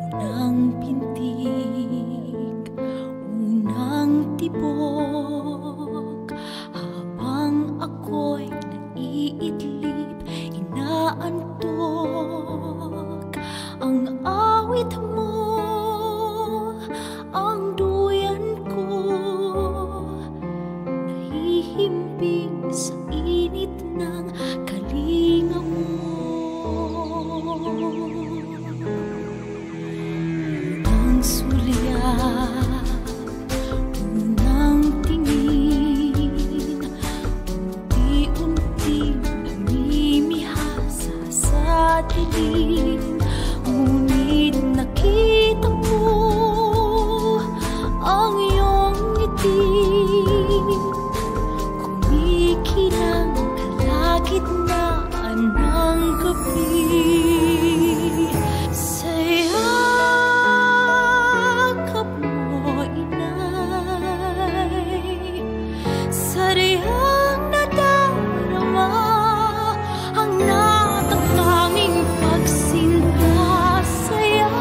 Unang pintig, unang tibok, habang ako'y naiidlip, inaantok ang awit mo, ang duyan ko, nahihimbing sa init ng kalinga mo. Unang sulyap, unang tingin, unti-unting namimihasa sa dilim. Ngunit nakita mo ang iyong ngiti, kumikinang kalagitnaan ng gabi. Sayakap mo, inay, sariyang nadarama ang natatanging pagsinta. Sayakap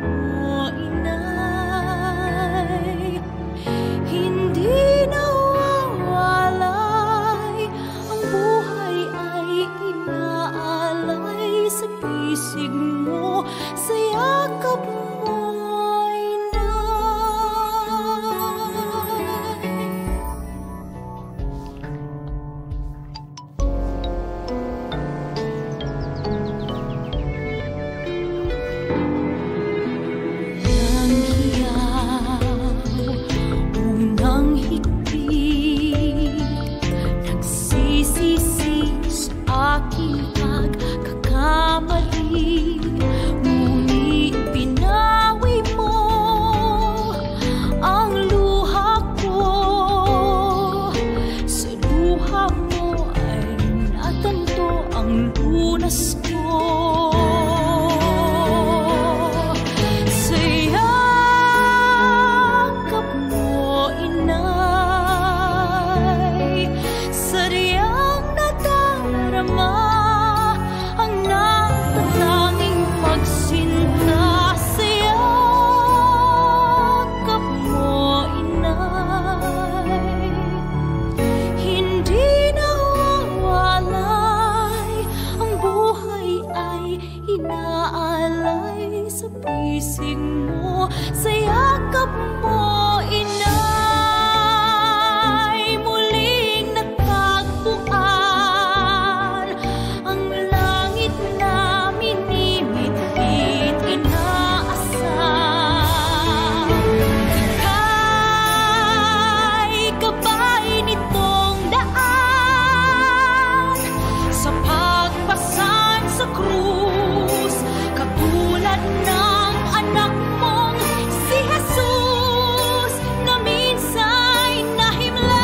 mo, inay, hindi nawawalay, ang buhay ay inaalay sa pisig mo. Sayakap mo, inay. Unang hiyaw, unang higpit, nagsisisi sa aking pagkakamali. Ngunit pinawi mo ang luha ko, sa luha mo ay natanto ang lunas ko. Sayakap mo, inay, sariyang nadarama ang natatanging pagsinta. Sayakap mo, inay, hindi nawawalay, ang buhay ay inaalay sa pisig mo. Sayakap mo, inay, muling nagtagpuan ang langit na minimit-bit inaasam. Ika'y gabay nitong daan sa pagpasan sa krus, katulad ng anak mong si Jesus na minsa'y nahimlay.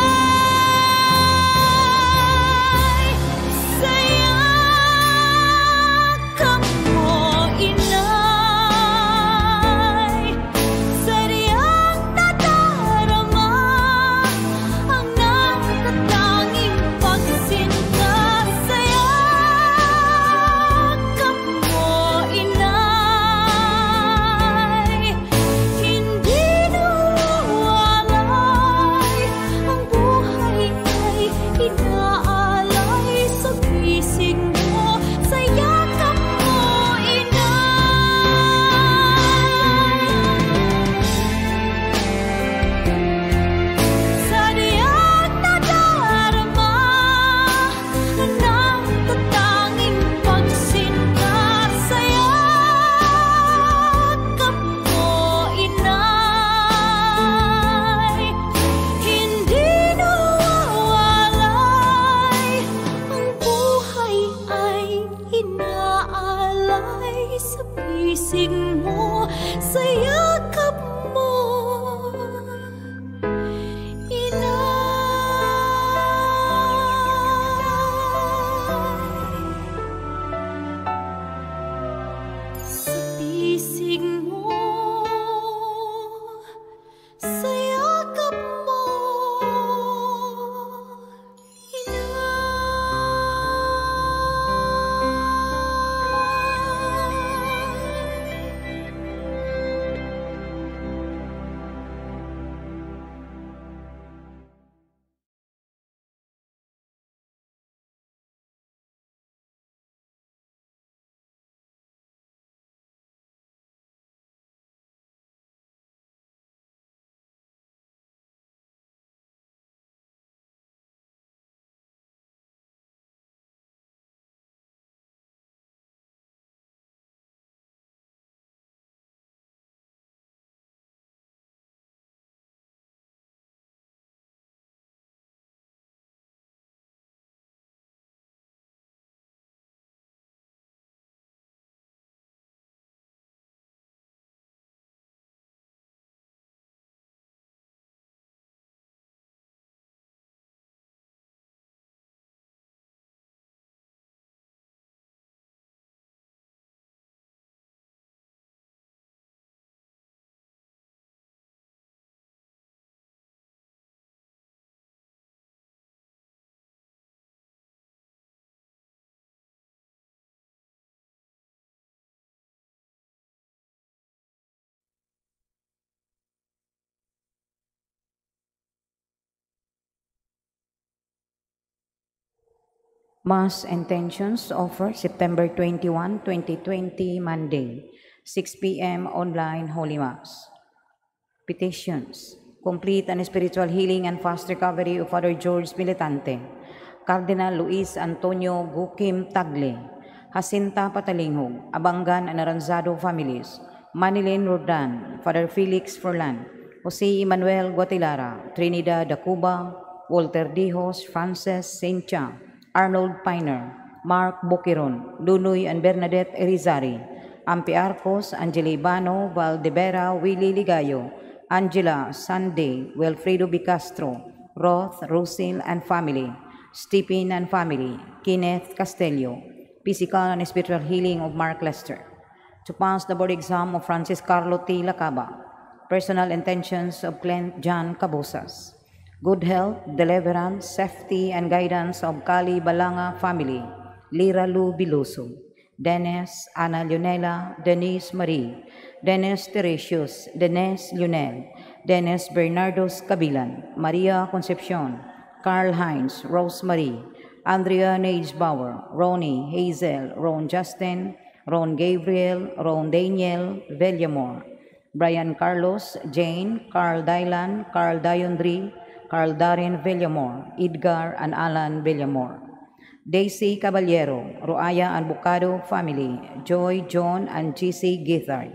Sayakap mo, inay, sariyang nadarama ang natatanging pagsinta. Sayakap mo, inay, hindi nawawalay, ang buhay ay inaalay sa pisig mo. Sayakap mo, inay, sariyang nadarama ang natatanging pagsinta. Sayakap mo, inay, hindi nawawalay, ang buhay ay inaalay sa pisig mo. Sayakap mo, inay, sa pisig mo. Sayakap mo, inay. Mass intentions offered September 21, 2020, Monday, 6 p.m. online Holy Mass. Petitions: complete and spiritual healing and fast recovery of Father George Militante, Cardinal Luis Antonio Gukim Tagle, Jacinta Patalingog, Abangan and Aranzado families, Manilyn Rodan, Father Felix Forlan, Jose Emmanuel Guatilara, Trinidad Dacuba, Walter Dijos, Frances Saintia, Arnold Piner, Mark Boquiron, Lunoy and Bernadette Erizari, Ampi Arcos, Angela Ibano, Valdebera, Willie Ligayo, Angela Sunday, Wilfredo Bicastro, Roth, Rosil and family, Stephen and family, Kenneth Castelio, physical and spiritual healing of Mark Lester, to pass the board exam of Francis Carlo T. Lacaba, personal intentions of Clint John Cabosas, good health, deliverance, safety, and guidance of Kali Balanga family, Lira Lu Biloso, Dennis, Ana Leonela, Denise Marie, Dennis Teresius, Dennis Lionel, Dennis Bernardos Cabilan, Maria Concepcion, Carl Heinz, Rosemary, Andrea Neisbauer, Ronnie, Hazel, Ron Justin, Ron Gabriel, Ron Daniel, Villamore, Brian Carlos, Jane, Carl Dylan, Carl Diondri, Carl Darin Villamore, Edgar and Alan Villamore, Daisy Caballero, Roaya and Bocado family, Joy, John and GC Githard,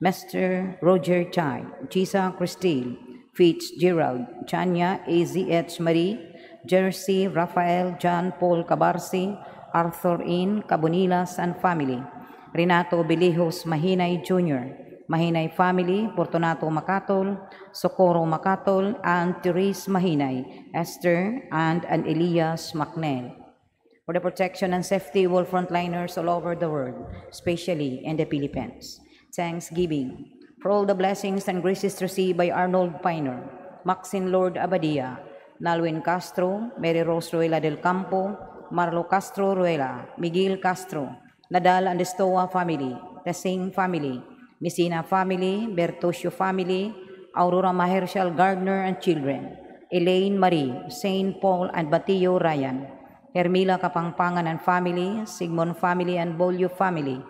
Mr. Roger Chai, Chisa Christine, Fitzgerald, Chanya AZH Marie, Jersey, Rafael, John Paul Cabarsi, Arthur In, Cabonilas and family, Renato Belihos Mahinay Jr., Mahinay family, Fortunato Macatol, Socorro Macatol, and Therese Mahinay, Esther, and Elias McNeil. For the protection and safety of all frontliners all over the world, especially in the Philippines. Thanksgiving for all the blessings and graces received by Arnold Piner, Maxine Lord Abadia, Nalwin Castro, Mary Rose Ruela del Campo, Marlo Castro Ruela, Miguel Castro, Nadal and Estoa family, Tesing family, Messina family, Bertosio family, Aurora Mahershal Gardner and children, Elaine Marie, Saint Paul and Batillo Ryan, Hermila Kapangpangan and family, Sigmund family and Bolio family,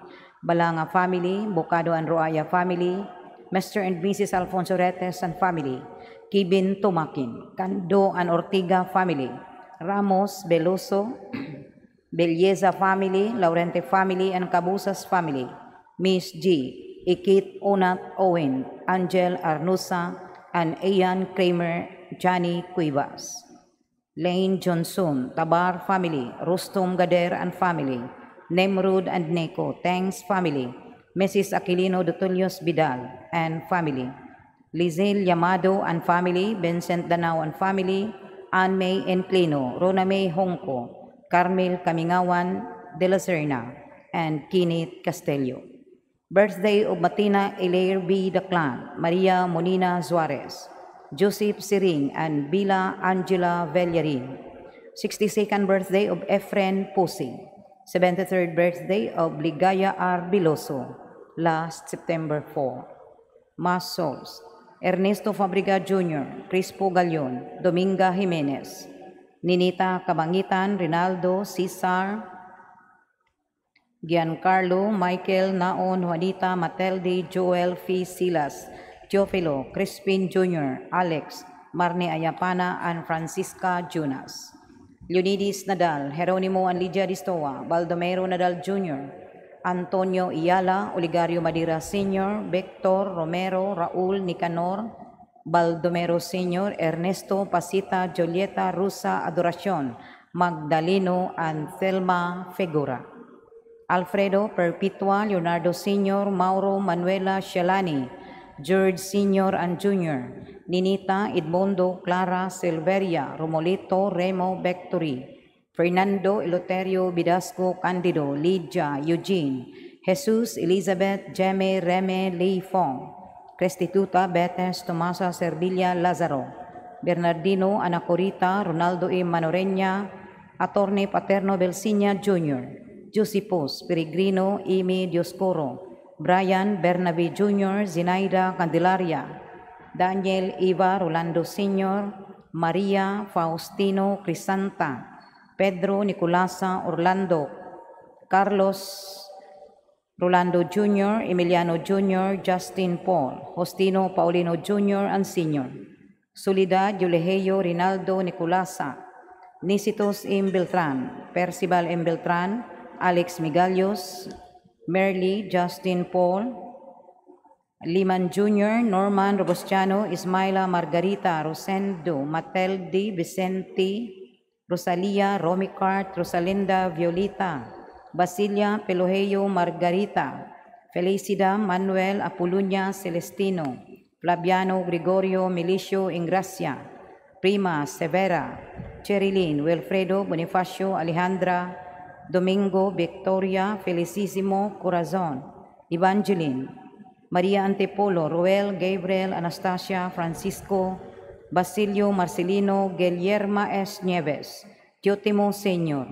Balanga family, Bocado and Roaya family, Mr. and Mrs. Alfonso Retes and family, Kibin Tumakin, Cando and Ortiga family, Ramos Beloso, Belleza family, Laurente family and Cabusas family, Miss G, Ikit Onat Owen, Angel Arnusa, and Ian Kramer, Johnny Cuevas, Lane Johnson, Tabar family, Rustum Gader and family, Nemrud and Neko, Thanks family, Mrs. Aquilino Dutulios Vidal and family, Lizelle Yamado and family, Vincent Danao and family, Anne May Enclino, Rona May Hongko, Carmel Kamingawan de la Serna, and Kenneth Castelio. Birthday of Matina Elair B. Daclan, Maria Monina Suarez, Joseph Siring and Bila Angela Vellarin. 62nd birthday of Efren Pusi. 73rd birthday of Ligaya R. Biloso, last September 4. Mass Souls: Ernesto Fabriga Jr., Crispo Galion, Dominga Jimenez, Ninita Kabangitan, Rinaldo, Cesar, Giancarlo, Michael, Naon, Juanita, Mateldi, Joel, Fee, Silas, Teofilo, Crispin Jr., Alex, Marne Ayapana, and Francisca Jonas. Leonidas Nadal, Jeronimo and Lydia Distoa, Baldomero Nadal Jr., Antonio Iyala, Oligario Madira Sr., Victor Romero, Raul Nicanor, Baldomero Sr., Ernesto Pasita, Julieta Rusa Adoracion, Magdaleno, and Thelma Fegura. Alfredo Perpetua, Leonardo Sr., Mauro Manuela Shalani, George Sr. and Jr., Ninita, Edmundo, Clara, Silveria, Romolito, Remo, Bectory, Fernando, Eloterio, Bidasco, Candido, Lydia, Eugene, Jesus, Elizabeth, Jeme, Reme, Lee Fong, Crestituta, Betes, Tomasa, Servilia, Lazaro, Bernardino, Anacorita, Ronaldo E. Manoreña, Attorney Paterno Belsinia Jr., Josipos, Peregrino, Amy Dioscoro, Brian Bernabe Jr., Zinaida Candelaria, Daniel Eva Rolando Sr., Maria Faustino Crisanta, Pedro Nicolasa Orlando, Carlos Rolando Jr., Emiliano Jr., Justin Paul, Justino Paulino Jr. and Sr., Soledad Yulejeyo Rinaldo Nicolasa, Nicitos M. Beltran, Percival M. Beltran, Alex Migallos, Merly Justin Paul, Liman Jr., Norman Robustiano, Ismaila Margarita, Rosendo, Mateldi, Vicente, Rosalia, Romicart, Rosalinda, Violeta, Basilia, Peloheyo, Margarita, Felicida, Manuel, Apoluña, Celestino, Flaviano, Gregorio, Milicio, Ingracia, Prima, Severa, Cherilyn, Wilfredo, Bonifacio, Alejandra, Domingo, Victoria, Felicissimo, Corazon, Evangeline, Maria Antipolo, Roel, Gabriel, Anastasia, Francisco, Basilio, Marcelino, Guillerma S. Nieves, Diotimo Senior,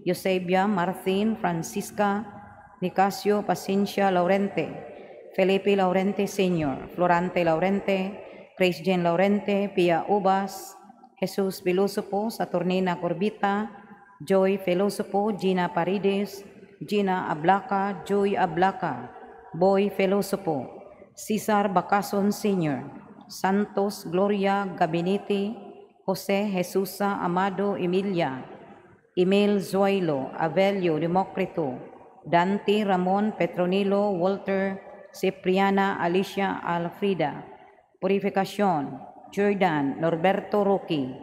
Eusebia, Martín, Francisca, Nicasio, Paciencia, Laurente, Felipe Laurente Senior, Florante Laurente, Grace Jane Laurente, Pia Ubas, Jesús Filósofo, Saturnina Corbita, Joy Filósofo, Gina Paredes, Gina Ablaca, Joy Ablaca, Boy Filósofo, Cesar Bacason Sr., Santos Gloria Gabinete, Jose Jesusa Amado Emilia, Emil Zoilo, Avelio Democrito, Dante Ramon Petronilo, Walter, Cipriana Alicia Alfrida, Purificación, Jordan Norberto Roque,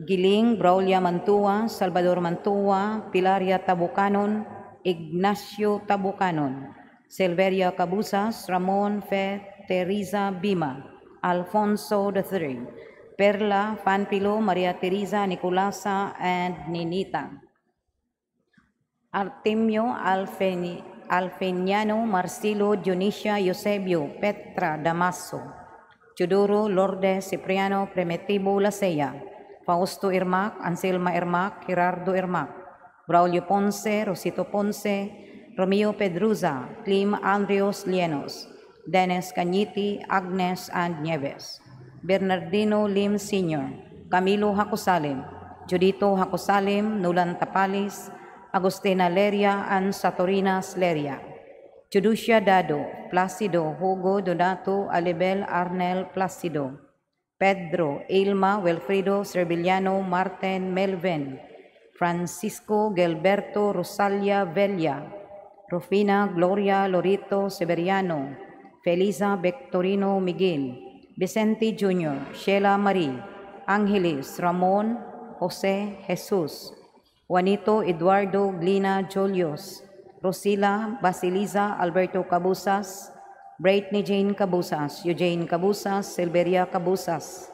Giling Braulia Mantua, Salvador Mantua, Pilaria Tabucanon, Ignacio Tabucanon, Silveria Cabusas, Ramon Fe, Teresa Bima, Alfonso III, Perla Fanpilo, Maria Teresa Nicolasa, and Ninita. Artemio Alfeniano, Marcelo Dionisia Eusebio, Petra Damaso, Teodoro Lourdes Cipriano Primitivo Lasea, Fausto Irmac, Anselma Irmac, Gerardo Irmac, Braulio Ponce, Rosito Ponce, Romeo Pedruza, Clim Andreos Lienos, Dennis Cañiti, Agnes and Nieves, Bernardino Lim Sr., Camilo Hacosalim, Judito Hacosalim, Nulan Tapalis, Agustina Leria and Satorinas Leria, Juducia Dado, Placido, Hugo Donato, Alibel Arnel Placido, Pedro, Ilma, Wilfredo, Serbiliano, Martin, Melvin, Francisco, Gilberto, Rosalia, Velia, Rufina, Gloria, Lorito, Severiano, Felisa, Victorino, Miguel, Vicente Jr., Sheila Marie, Angelis, Ramon, Jose, Jesus, Juanito, Eduardo, Glina, Julius, Rosila, Basilisa, Alberto Cabusas, Brittany Jane Cabusas, Eugene Cabusas, Silveria Cabusas,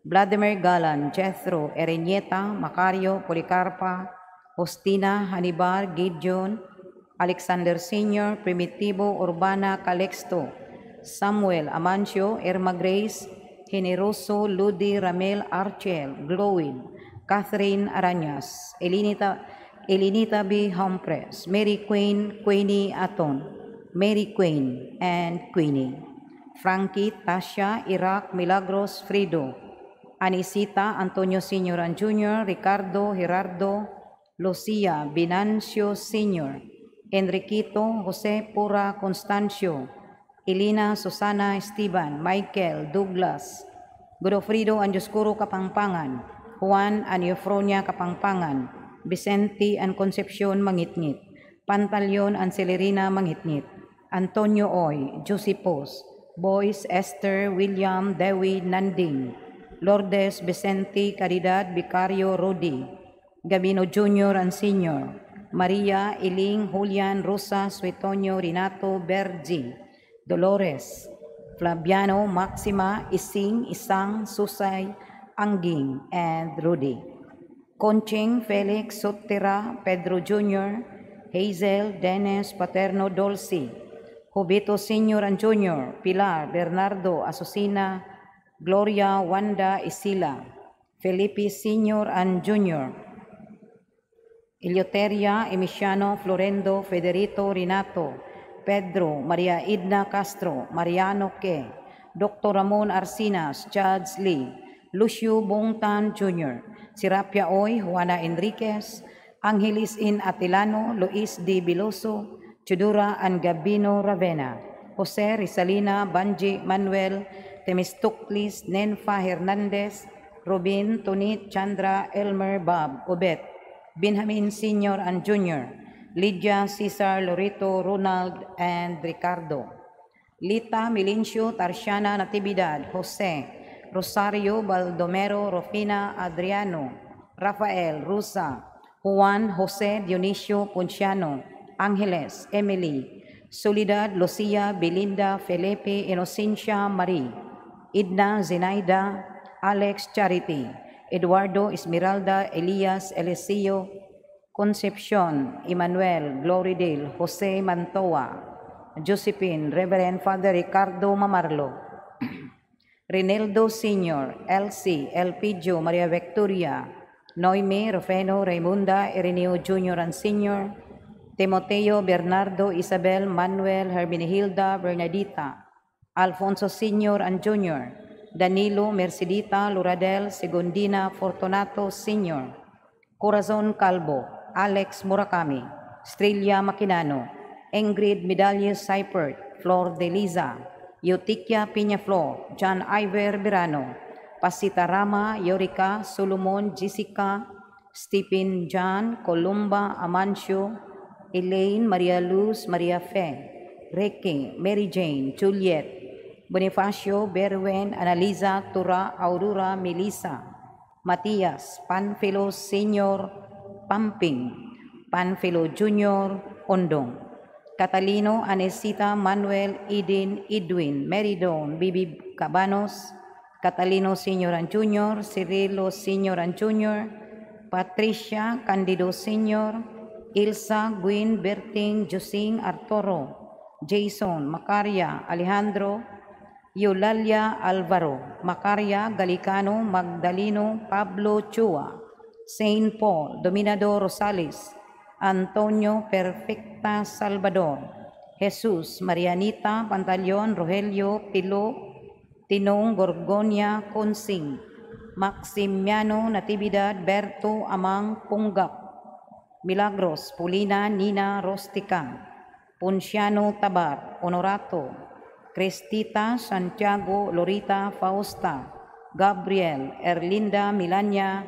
Vladimir Galan, Jethro, Erenieta, Macario, Policarpa, Justina, Hannibal, Gideon, Alexander Sr., Primitivo, Urbana, Calixto, Samuel, Amancio, Irma Grace, Generoso, Ludi, Ramel, Archel, Glowin, Catherine Arañas, Elinita B. Humphreys, Mary Queen, Queenie Aton, Mary Queen, and Queenie, Frankie, Tasha, Iraq, Milagros, Frido, Anisita, Antonio Sr. and Jr., Ricardo, Gerardo, Lucia, Binancio Sr., Enriquito, Jose Pura, Constancio, Elena, Susana, Esteban, Michael, Douglas, Godofrido and Dioscuro Kapangpangan, Juan and Eufronia Kapangpangan, Vicente and Concepcion Mangitngit, Pantaleon and Celerina Mangitngit, Antonio Oy, Josipos, Boyce, Esther, William, Dewi, Nanding, Lourdes, Vicente, Caridad, Vicario, Rodi, Gabino Jr. and Sr., Maria, Iling, Julian, Rosa, Suetonio, Renato, Bergi, Dolores, Flaviano, Maxima, Ising, Isang, Susay, Angging, and Rudy. Conching, Felix, Sotera, Pedro Jr., Hazel, Dennis, Paterno, Dolce, Jovito Sr. and Jr., Pilar, Bernardo, Asusina, Gloria, Wanda, Isila, Felipe Sr. and Jr., Eleuteria, Emiciano, Florendo, Federico, Renato, Pedro, Maria Edna Castro, Mariano Ke, Dr. Ramon Arcinas, Charles Lee, Lucio Bongtan Jr., Sirapia Oy, Juana Enriquez, Angelis In Atilano, Luis D. Biloso, Chudura Angabino Ravena, Jose Rizalina Banji Manuel, Temistoclis Nenfa Hernandez, Robin Tonit Chandra Elmer Bob Obet, Benjamin Sr. and Jr., Lydia Cesar Lorito Ronald and Ricardo, Lita Milencio Tarsiana Natividad Jose, Rosario Baldomero Rufina Adriano, Rafael Rusa, Juan Jose Dionisio Ponciano, Angeles Emily, Soledad Lucia Belinda Felipe Inocencia Marie, Idna Zenaida, Alex Charity, Eduardo Esmeralda Elias Eliseo, Concepcion Emmanuel Gloridale Jose Mantoa, Josephine Reverend Father Ricardo Mamarlo, Reneldo Sr., Elsie Elpidio Maria Victoria, Noemi Rufeno Raimunda Ireneo Jr. and Sr., Timoteo Bernardo Isabel Manuel Hermenegilda Bernadita, Alfonso Sr. and Jr., Danilo Mercedita Loradel Segundina Fortunato Sr., Corazon Calvo, Alex Murakami, Strelia Maquinano, Ingrid Medalles Seipert, Flor de Liza, Eutiquia Peñaflor, John Iver Verano, Pasita Rama, Yorika, Solomon, Jessica, Stephen John, Columba, Amancio, Elaine, Maria Luz, Maria Fe, Ricky, Mary Jane, Juliet, Bonifacio, Berwen, Analiza, Tura, Aurora, Melissa, Matias, Panfilo Senior, Pamping, Panfilo Junior, Ondong, Catalino, Anesita, Manuel, Eden, Edwin, Meridon, Bibi Cabanos, Catalino Senior and Junior, Cirilo Senior and Junior, Patricia, Candido Senior, Ilsa, Gwyn, Berting, Josing, Arturo, Jason, Macaria, Alejandro, Eulalia Alvaro, Macaria, Galicano, Magdaleno, Pablo Chua, Saint Paul, Dominador Rosales, Antonio Perfecta Salvador, Jesus, Marianita Pantaleon, Rogelio Pilo, Tinong Gorgonia Consing, Maximiano Natividad Berto Amang Punggap, Milagros Pulina Nina Rostica, Ponciano Tabar, Honorato, Cristita Santiago Lorita Fausta, Gabriel Erlinda Milania,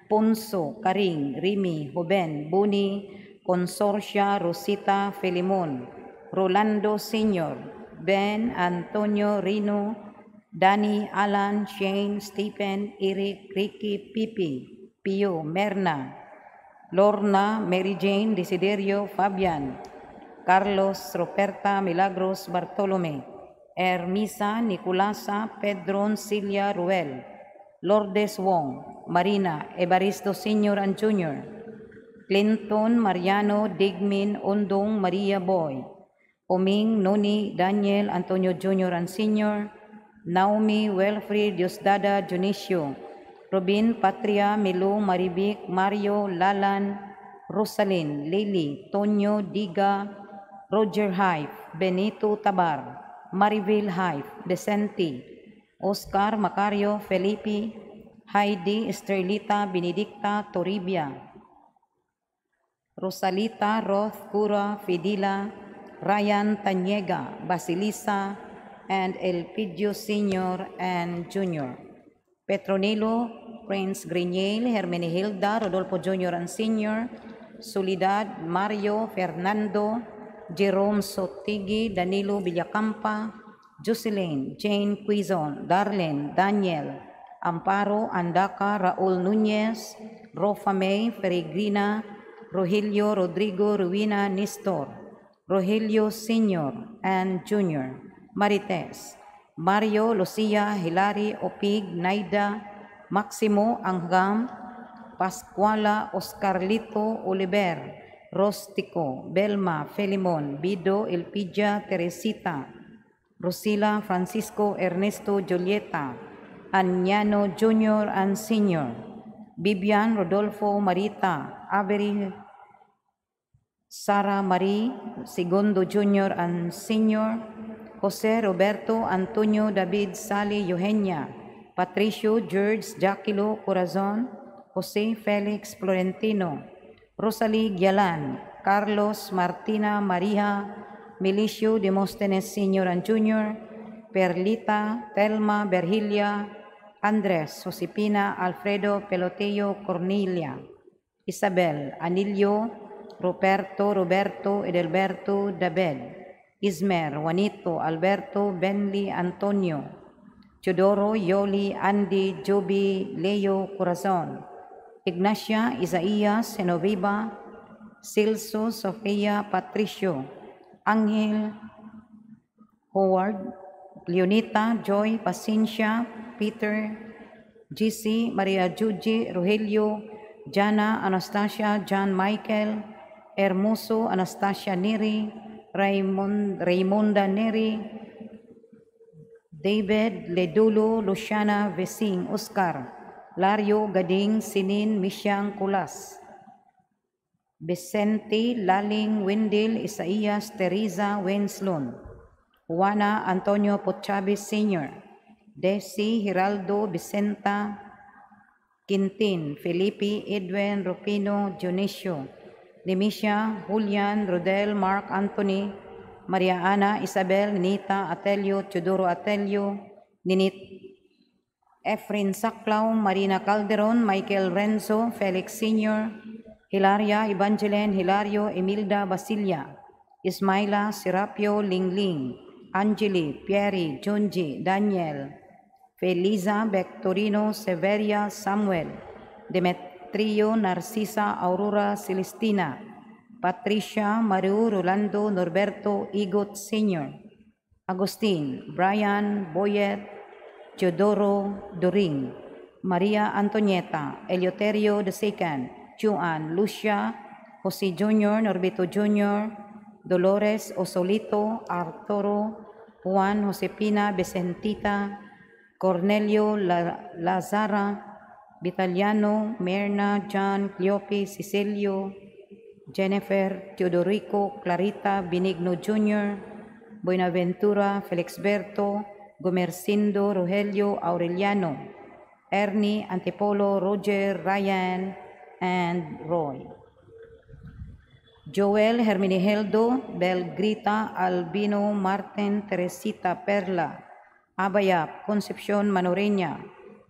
Ponso Karing Rimi Joven Buni, Consorcia Rosita Filimon, Rolando Senior, Ben Antonio Rino, Danny Alan Shane Stephen Eric Ricky Pipi, Pio Merna, Lorna Mary Jane Desiderio Fabian, Carlos Roberta Milagros Bartolome, Hermisa Nicolasa Pedron Cilia Ruel, Lourdes Wong, Marina Evaristo Sr. and Jr., Clinton Mariano Digmin Ondong Maria Boy, Oming Noni Daniel Antonio Jr. and Sr., Naomi Wilfred Diosdada Junicio, Robin Patria Milo Maribic Mario Lalan, Rosalyn Lily Tonyo Diga, Roger Hive, Benito Tabar, Mariville Hive, Decenti, Oscar Macario Felipe, Heidi Estrelita Benedicta Toribia, Rosalita Roth Cura Fidila, Ryan Tanyega, Basilisa, and Elpidio Sr. and Jr., Petronilo, Prince Griñel, Hermenegilda, Rodolfo Jr. and Sr., Soledad, Mario, Fernando, Jerome Sotigi, Danilo Villacampa, Jocelyn, Jane Quizon, Darlene, Daniel, Amparo, Andaca, Raul Nunez, Rofa May, Peregrina, Rogelio Rodrigo Ruina Nistor, Rogelio Sr. and Jr., Marites, Mario, Lucia, Hilary, Opig, Naida, Maximo, Angham, Pascuala, Oscarlito, Oliver, Rostico, Belma, Felimon, Bido, Elpidia, Teresita, Rosila, Francisco, Ernesto, Julieta, Añano Jr. and Sr., Bibian, Rodolfo, Marita, Avery, Sara Marie, Segundo Jr. and Sr., Jose Roberto, Antonio David Sally Eugenia, Patricio George Jaquilo Corazon, Jose Felix Florentino, Rosalie Gialan, Carlos Martina Maria, Milicio Demóstenes Sr. and Jr., Perlita Telma Berhilia, Andres Josepina Alfredo Peloteo Cornelia, Isabel Anilio, Roberto Edelberto Dabel, Ismer Juanito Alberto Benli Antonio, Teodoro Yoli Andy Joby Leo Corazon, Ignacia Isaías Genoviva, Celso Sofía Patricio, Angel Howard, Leonita Joy Paciencia, Peter GC, Maria Juji Rogelio, Jana Anastasia John Michael, Hermoso Anastasia Neri, Raimonda Neri, David Ledulo Luciana Vesing Oscar, Lario Gading Sinin Misyang Kulas, Vicente Laling Wendell Isaías Teresa Wenslon, Juana Antonio Potchabis Sr., Desi Hiraldo Vicenta Quintin, Felipe Edwin Rufino Dionisio, Demisha Julian Rodel Mark Anthony, Maria Ana Isabel Nita Atelio Teodoro Atelio, Ninit Efrin Saclao, Marina Calderon, Michael Renzo, Felix Sr., Hilaria Evangeline Hilario Emilda Basilia, Ismaila Serapio Lingling, Angeli Pieri Junji Daniel, Feliza Victorino Severia Samuel, Demetrio Narcisa Aurora Celestina, Patricia Maru Rolando Norberto Igot Sr., Agustin Brian Boyet Teodoro Doring, Maria Antonieta Eleuterio II, Juan Lucia Jose Jr., Norbito Jr., Dolores Osolito Arturo, Juan Josepina Vicentita, Cornelio Lazara, Vitaliano, Merna, John, Cleope, Cecilio, Jennifer, Teodorico, Clarita, Benigno Jr., Buenaventura, Felixberto, Gomercindo, Rogelio, Aureliano, Ernie, Antipolo, Roger, Ryan, and Roy. Joel Hermenegildo, Belgrita, Albino, Martin, Teresita, Perla, Abayap, Concepcion Manoreña,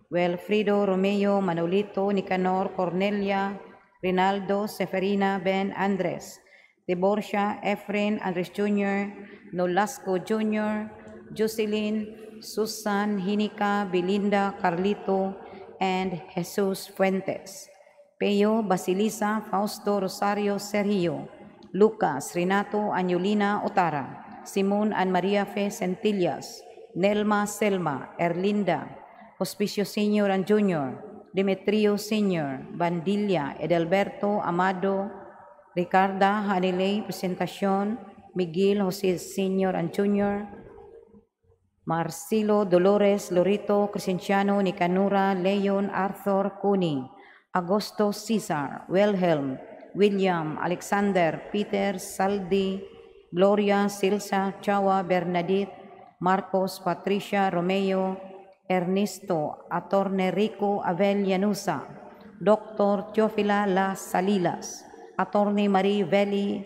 Wilfrido Romeo, Manolito, Nicanor, Cornelia, Rinaldo, Seferina, Ben Andres, Deborcia, Efren, Andres Jr., Nolasco Jr., Jocelyn, Susan, Hinika, Belinda, Carlito, and Jesus Fuentes. Peyo, Basilisa, Fausto, Rosario, Sergio, Lucas, Renato, Angelina, Otara, Simon and Maria Fe Centillas, Nelma, Selma, Erlinda, Hospicio Sr. and Jr., Demetrio Sr., Bandilla, Edelberto, Amado, Ricarda, Hanilei, Presentacion, Miguel, Jose Sr. and Jr., Marcelo, Dolores, Lorito, Crescenciano, Nicanura, Leon, Arthur, Cuni, Agosto, Cesar, Wilhelm, William, Alexander, Peter, Saldi, Gloria, Silsa, Chawa, Bernadette, Marcos, Patricia, Romeo, Ernesto, Atorne Rico, Abel Llanusa, Dr. Teofila Las Salilas, Atorne Marie Veli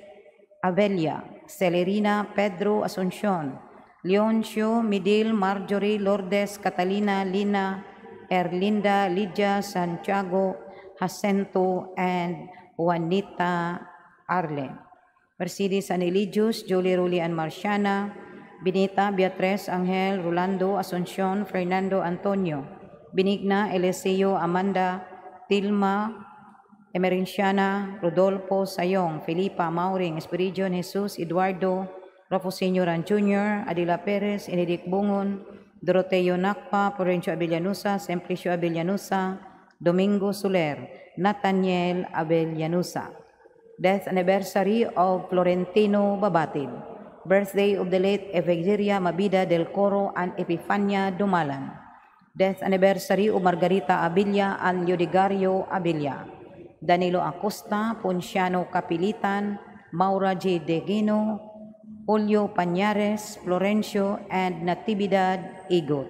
Avelia, Celerina, Pedro Asuncion, Leoncio, Midil, Marjorie, Lourdes, Catalina, Lina, Erlinda, Lydia, Santiago, Jacinto, and Juanita Arlen. Mercedes Aneligius, Jolie Ruli and Marciana, Benita, Beatriz, Angel, Rolando, Asuncion, Fernando Antonio, Benigna, Eliseo, Amanda, Tilma, Emerenciana, Rodolfo, Sayong, Felipa, Mauring, Espiridion, Jesus, Eduardo, Rafo Sr. and Jr., Adila Perez, Enedic Bungon, Doroteo Nakpa, Florencio Abellanusa, Simplicio Abellanusa, Domingo Soler, Nathaniel Abellanusa. Death anniversary of Florentino Babatid. Birthday of the late Evangelia Mabida del Coro and Epifania Dumalan. Death anniversary of Margarita Abilia and Leodigario Abilia. Danilo Acosta, Ponciano Capilitan, Maura J. Degino, Julio Pañares, Florencio, and Natividad Igot.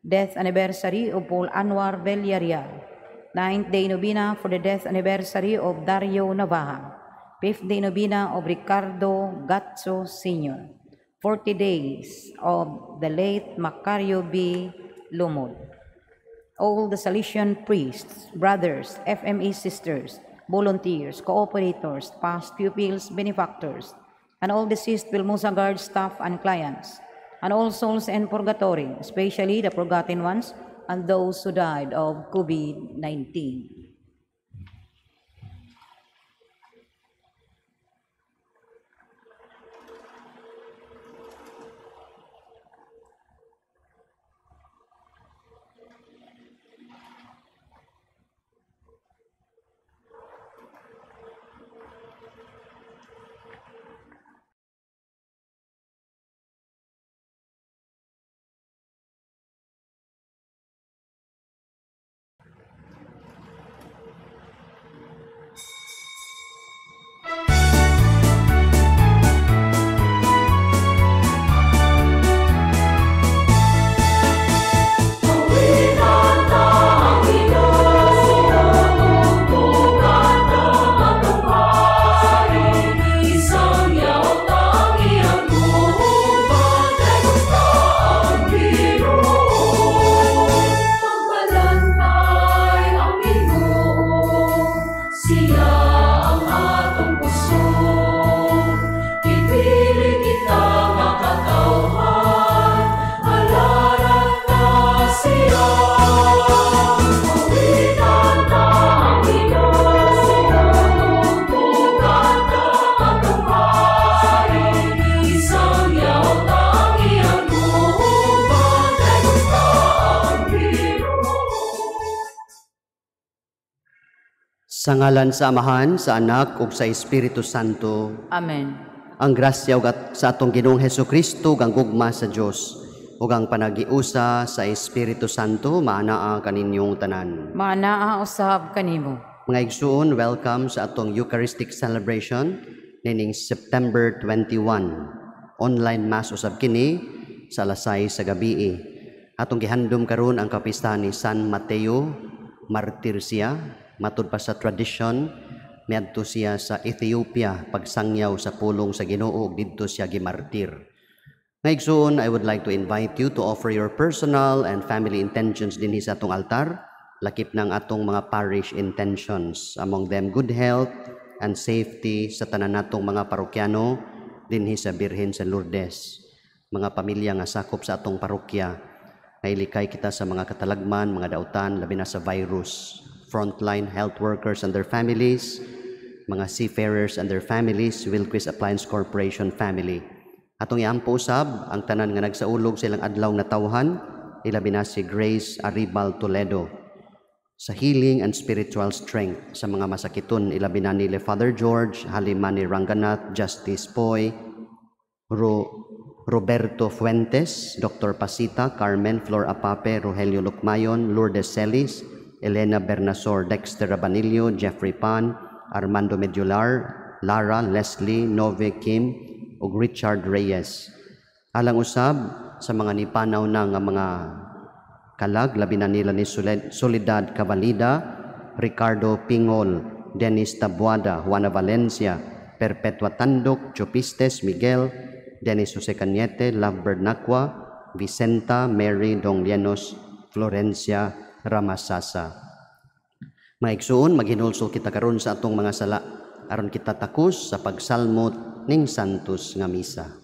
Death anniversary of Paul Anwar Villarreal. 9th Day Novena for the death anniversary of Dario Navaja. 5th Day Novena of Ricardo Gatso Sr. 40 days of the late Macario B. Lumod. All the Salesian priests, brothers, FME sisters, volunteers, cooperators, past pupils, benefactors, and all deceased Vilmosa Guard staff and clients, and all souls in purgatory, especially the forgotten ones and those who died of COVID-19. Sa ngalan sa Amahan, sa Anak, ug sa Espiritu Santo. Amen. Ang grasya ug sa atong Ginoong Hesukristo, ang gugma sa Dios, ug ang panagiusa sa Espiritu Santo, maanaa kaninyong tanan. Maanaa usab kanimo. Mga igsoon, welcome sa atong Eucharistic celebration nining September 21. Online Mass usab kini sa alas 6 sa gabi. Atong gihandom karon ang kapistahan ni San Mateo Martir siya. Matud pa sa tradition, miadto siya sa Ethiopia pagsangyaw sa pulong sa Ginoo ug didto siya gimartir. Ngayon, I would like to invite you to offer your personal and family intentions dinhi sa atong altar, lakip ng atong mga parish intentions, among them good health and safety sa tanan natong mga parokyano dinhi sa Birhen sa Lourdes, mga pamilya nga sakop sa atong parokya. Nailikay kita sa mga katalagman, mga dautan, labi na sa virus, frontline health workers and their families, mga seafarers and their families, Wilquist Appliance Corporation family. Atong iampo usab ang tanan nga nagsaulog sa ilang adlaw na tawhan, ilabi na si Grace Aribal Toledo. Sa healing and spiritual strength sa mga masakiton, ilabi na nila Father George, Halimani Ranganath, Justice Poy, Roberto Fuentes, Dr. Pasita, Carmen Flor Apape, Rogelio Lucmayon, Lourdes Celis, Elena Bernasor, Dexter Rabanillo, Jeffrey Pan, Armando Medular, Lara, Leslie, Nove Kim, ug Richard Reyes. Alang usab sa mga nipanaw na nga mga kalag, labi na nila ni Soledad Cavalida, Ricardo Pingol, Dennis Tabuada, Juana Valencia, Perpetua Tandok, Chopistes, Miguel, Dennis Jose Cañete, Lovebird Nakwa, Vicenta, Mary Dong Lienos, Florencia Ramasasa. Maigsoon, maghinulso kita karon sa atong mga sala aron kita takos sa pagsalmot ning santos nga misa.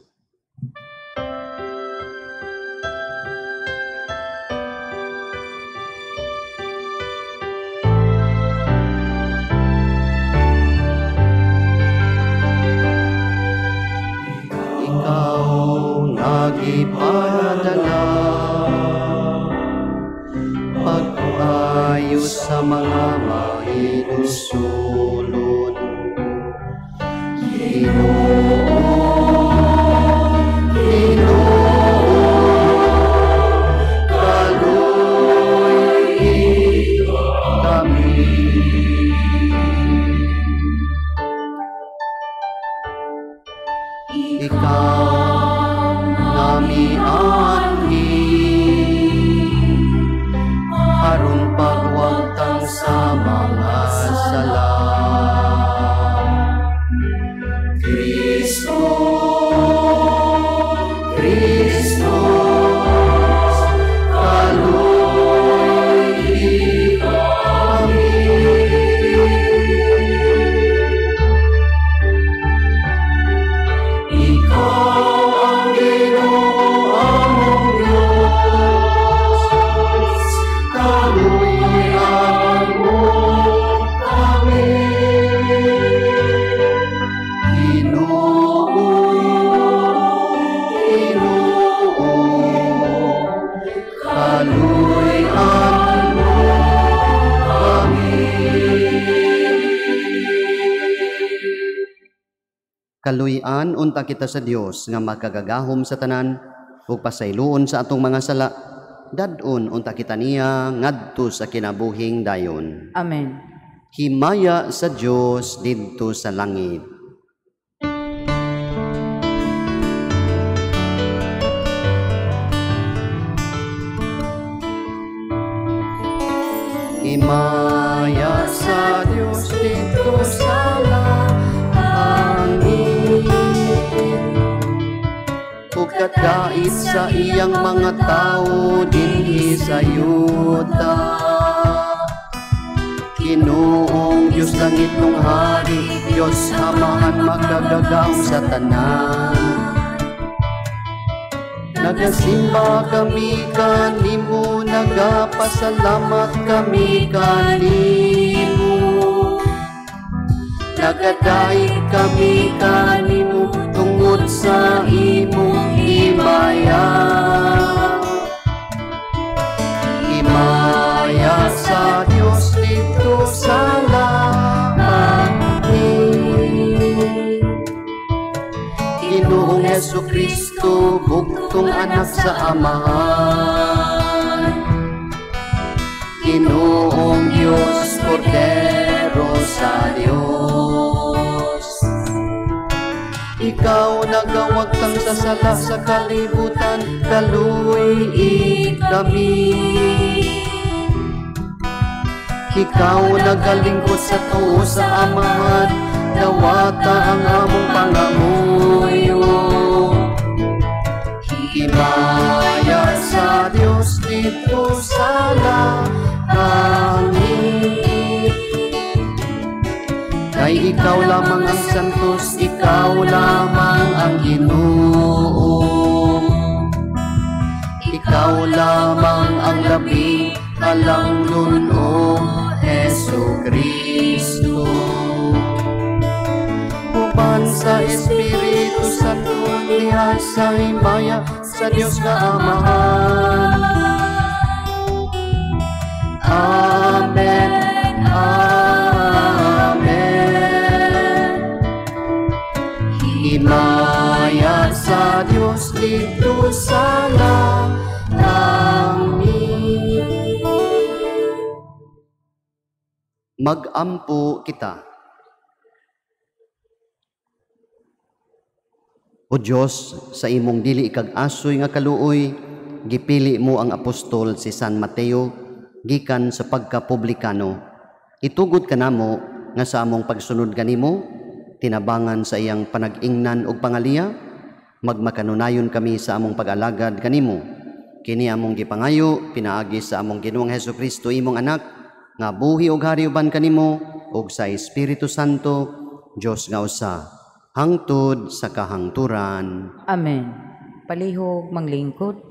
Ikaw nagipadala pag-ayos sa mga mahinusulot. Ikaw nami anhi, harun pagwagtang sa Kaluy-an unta kita sa Dios nga makagagahom sa tanan ug pasayloon sa atong mga sala. Dadon unta kita niya ngadto sa kinabuhing dayon. Amen. Himaya sa Dios didto sa langit. Himaya sa Dios didto sa langit. Ug kadait sa iyang mga tao dinhi sa yuta. Ginoong Diyos langit nung hari, Diyos amahan magdagagaw sa tanan. Nagasimba kami kanimo, nagapasalamat kami kanimo. Nagadaig kami kanimo tungod sa imong himaya. Himaya sa Dios dito sa langit. Ginoong Jesucristo, buktong anak sa Amahan. Ginoong Diyos, Kordero sa Diyos. Ikaw nagawagtang sa sala sa kalibutan, kaluy kami. Ikaw nagalingkod sa tuo sa Amahan, nawata ang among pangamuyo. Himaya sa Diyos dito sa langit. Kay ikaw lamang ang santos, ikaw lamang ang Ginoo. Ikaw lamang ang labing halangnon, o Jesucristo. Uban sa Espiritu Santo, liha sa himaya sa Diyos nga Amahan. Amen. Amen. Himaya sa Diyos dito sa langit. Mag-ampo kita. O Diyos, sa imong dili ikag-asoy nga kaluoy, gipili mo ang apostol si San Mateo gikan sa pagkapublikano. Itugod kanamo nga sa among pagsunod kanimo, tinabangan sa iyang panag-ingnan og pangaliya, magmakanunayon kami sa among pag-alagad kanimo. Kini among gipangayo pinaagi sa among Ginoong Hesukristo imong anak, nga buhi og hari uban kanimo ug sa Espiritu Santo, Dios nga usa, hangtod sa kahangturan. Amen. Palihog manglingkod.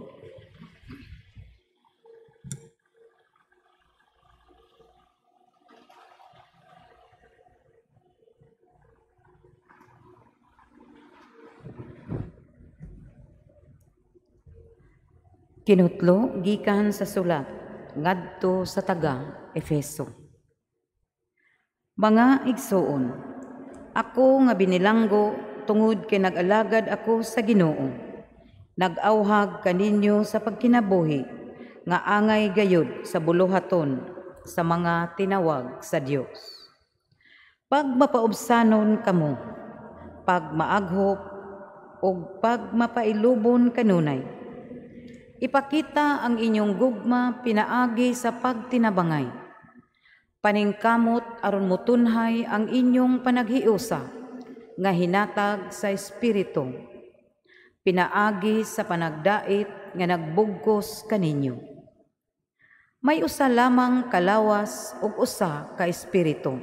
Kinutlo gikan sa sulat ngadto sa taga Efeso. Mga igsoon, ako nga binilanggo tungod kay nag-alagad ako sa Ginoo. Nag-awhag kaninyo sa pagkinabuhi nga angay gayud sa buluhaton sa mga tinawag sa Dios. Pag mapaubsanon kamo, pag maaghop o pag mapailubon kanunay, ipakita ang inyong gugma pinaagi sa pagtinabangay. Paningkamot aron mutunhay ang inyong panaghiusa nga hinatag sa Espiritu. pinaagi sa panagdait nga nagbugkos kaninyo. May usa lamang kalawas ug usa ka espiritu.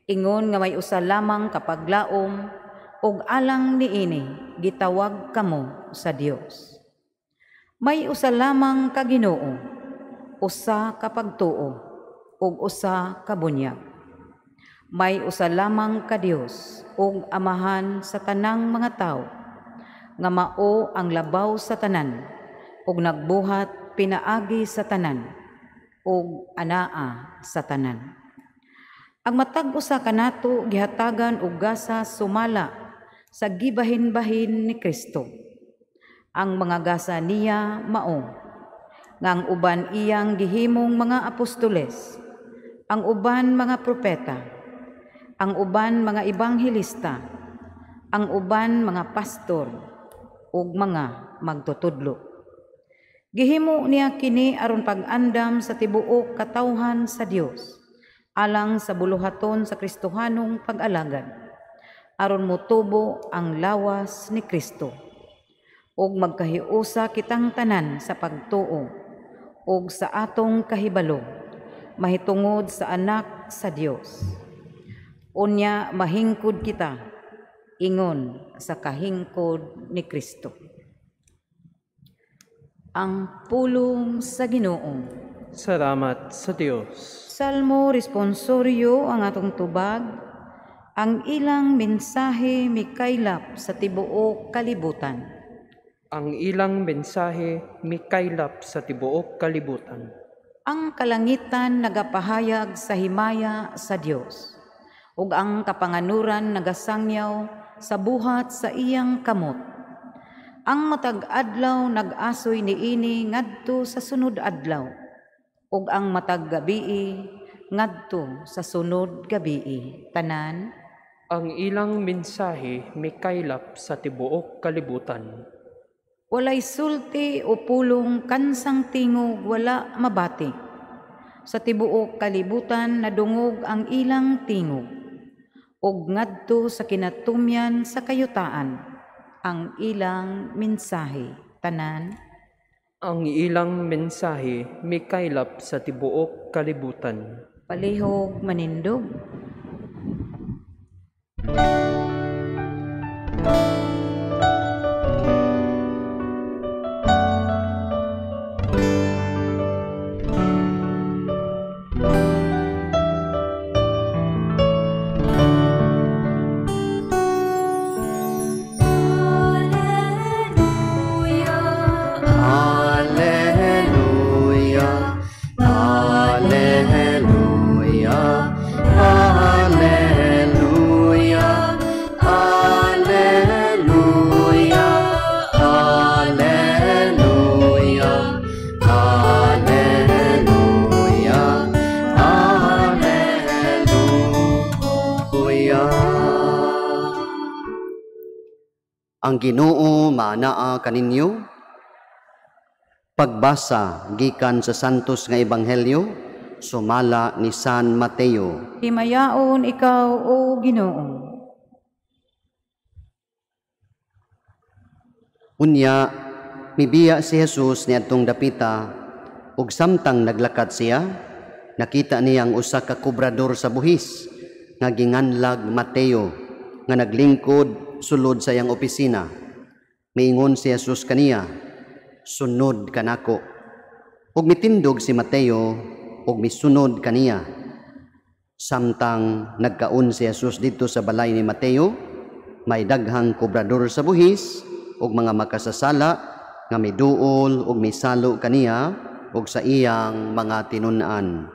Ingon nga may usa lamang kapaglaom ug alang niini gitawag kamo sa Dios. May usa lamang ka Ginoo, usa ka pagtuo ug usa ka bunyag. May usa lamang ka Dios ug amahan sa tanang mga tawo, nga mao ang labaw sa tanan ug nagbuhat pinaagi sa tanan ug anaa sa tanan. Ang matag usa kanato gihatagan og gasa sumala sa gibahin-bahin ni Kristo. Ang mga gasa niya mao nga ang uban iyang gihimong mga apostoles, ang uban mga propeta, ang uban mga ebanghelista, ang uban mga pastor ug mga magtutudlo. Gihimo niya kini aron pag-andam sa tibuok katawhan sa Dios, alang sa buluhaton sa Kristohanong pag-alagad, aron motubo ang lawas ni Kristo, ug magkahiusa kitang tanan sa pagtuo ug sa atong kahibalo, mahitungod sa anak sa Dios. Unya mahingkod kita, ingon sa kahingkod ni Kristo. Ang pulong sa Ginoo. Salamat sa Dios. Salmo responsorio ang atong tubag. Ang ilang mensahe mikaylap sa tibuok kalibutan. Ang ilang mensahe mikaylap sa tibuok kalibutan. Ang kalangitan nagapahayag sa himaya sa Dios, ug ang kapanganuran nagasangyaw sa buhat sa iyang kamot. Ang matag adlaw nag-asoy niini ngadto sa sunod adlaw, ug ang matag gabii ngadto sa sunod gabii. Tanan, Ang ilang mensahe mikaylap sa tibuok kalibutan. walay sulti o pulong kansang tingog wala mabati. Sa tibuok kalibutan nadungog ang ilang tingog, ug ngadto sa kinatumyan sa kayutaan ang ilang mensahe. Tanan, Ang ilang mensahe mikaylap sa tibuok kalibutan. palihog manindog. Hallelujah, hallelujah, hallelujah, hallelujah, hallelujah, hallelujah, hallelujah. Ang Ginoo maanaa kaninyo. Pagbasa gikan sa Santos nga Ebanghelyo sumala ni San Mateo. Himayaon ikaw, O Ginoo. Unya mibiya si Jesus niadtong dapita ug samtang naglakad siya nakita niya ang usa ka kobrador sa buhis nga ginganlag Mateo nga naglingkod sulod sa iyang opisina. Miingon si Jesus kaniya, "Sunod kanako." Ug mitindog si Mateo ug misunod kaniya. Samtang nagkaon si Jesus dito sa balay ni Mateo, may daghang kobrador sa buhis ug mga makasasala nga miduol ug misalo kaniya ug sa iyang mga tinun-an.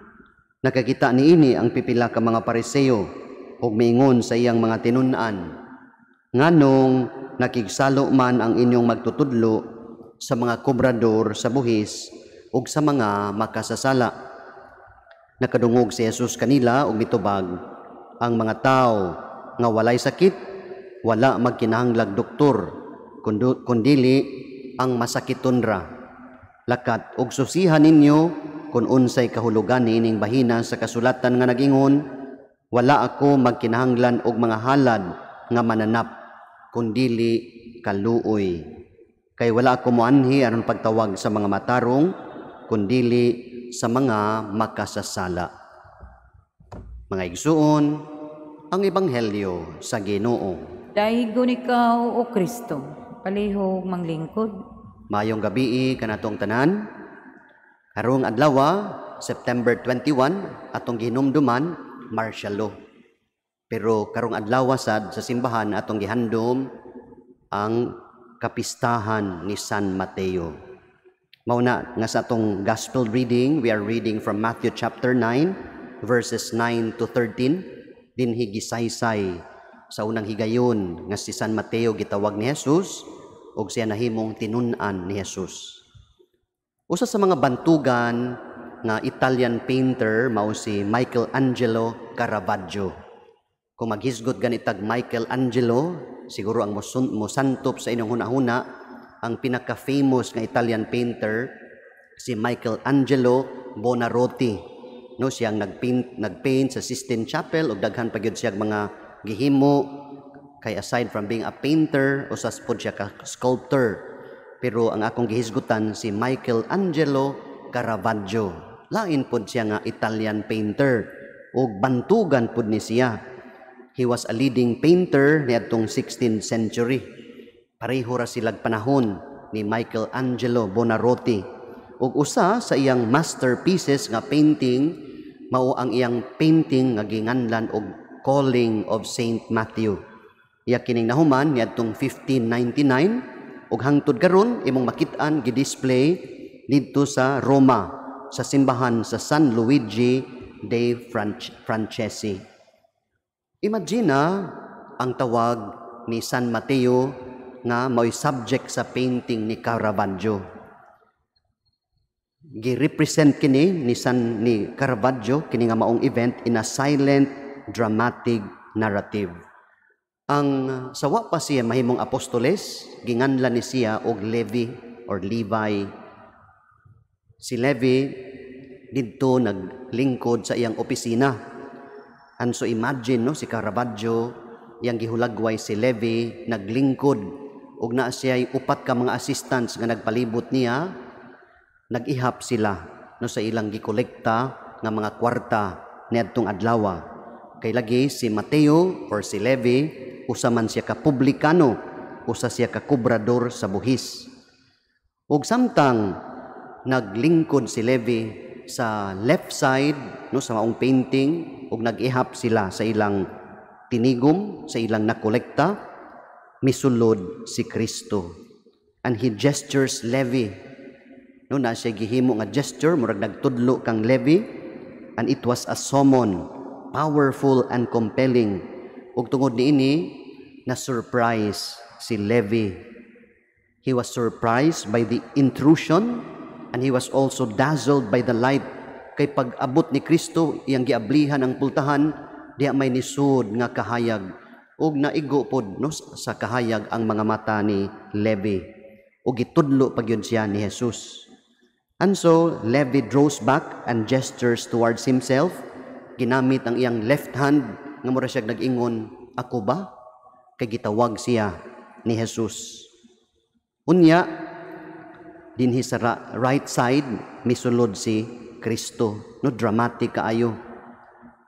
Nakakita niini ang pipila ka mga Pariseo ug miingon sa iyang mga tinun-an, "Nganong nakigsalo man ang inyong magtutudlo sa mga kobrador sa buhis ug sa mga makasasala?" Nakadungog si Jesus kanila ug mitubag, "Ang mga tawo nga walay sakit wala magkinahanglag doktor, kundili ang masakiton ra. Lakat ug susihan ninyo kung unsay kahulugan niining bahina sa kasulatan nga nagingon, wala ako magkinahanglan og mga halad nga mananap, kundili kaluoy. Kay wala ako moanhi aron pagtawag sa mga matarong, kundili sa mga makasasala. Mga igsuon, ang Ebanghelyo sa Ginoo. Daigon ikaw, O Kristo, palihog manglingkod. Mayong gabi kanatong tanan. Karong adlaw, September 21, atong gihinumduman martial law. Pero karong adlaw sad sa simbahan atong gihandom ang kapistahan ni San Mateo. Mauna nga sa atong gospel reading, we are reading from Matthew chapter 9 verses 9 to 13. Dinhi gisaysay sa unang higayon nga si San Mateo gitawag ni Jesus ug siya nahimong tinun-an ni Jesus. Usa sa mga bantugan nga Italian painter mao si Michelangelo Caravaggio. Kung maghisgot ganitag Michelangelo, siguro ang mosantop sa inyong hunahuna ang pinaka-famous nga Italian painter si Michelangelo Buonarroti. No, siyang nagpaint sa Sistine Chapel ug daghan pa gyud siya mga gihimo kay aside from being a painter usas pud siya ka sculptor. Pero ang akong gihisgutan si Michelangelo Caravaggio. Lain pud siya nga Italian painter ug bantugan pud ni siya. He was a leading painter niadtong 16th century. Pareho ra silag panahon ni Michelangelo Buonarroti. Ug usa sa iyang masterpieces nga painting mao ang iyang painting nga ginganlan og Calling of Saint Matthew. Iya kining nahuman niadtong 1599 ug hangtod karon imong makit-an gi-display didto sa Roma sa simbahan sa San Luigi dei Francesi. Imagine ang tawag ni San Mateo nga mao'y subject sa painting ni Caravaggio. Gi-represent kini ni Caravaggio kini nga maong event in a silent dramatic narrative. Ang sawa pa siya mahimong apostoles, ginganlan ni siya og Levi or Levi. Si Levi didto naglingkod sa iyang opisina. And so imagine no si Caravaggio iyang gihulagway si Levi naglingkod ug naa siya'y upat ka mga assistants nga nagpalibot niya, nag-ihap sila no sa ilang gikolekta nga mga kwarta niadtong adlaw. Kay lagi si Mateo or si Levi, usa man siya ka publikano, usa siya ka kubrador sa buhis. Ug samtang naglingkod si Levi sa left side no sa maong painting ug nag-ihap sila sa ilang tinigom, sa ilang nakolekta, misulod si Kristo. And he gestures Levi. No na siya gihimo nga gesture murag nagtudlo kang Levi, and it was a summon, powerful and compelling. Ug tungod niini na surprise si Levi. He was surprised by the intrusion and he was also dazzled by the light. Kay pag-abot ni Kristo iyang giablihan ang pultahan, diha may nisud nga kahayag ug naigo pod no sa kahayag ang mga mata ni Levi. Ug gitudlo pagyud siya ni Jesus. And so Levi draws back and gestures towards himself. Ginamit ang iyang left hand nga mura siya nag-ingon, ako ba? Kay gitawag siya ni Jesus. Unya, dinhi sa right side, misulod si Kristo. No, dramatic kaayo.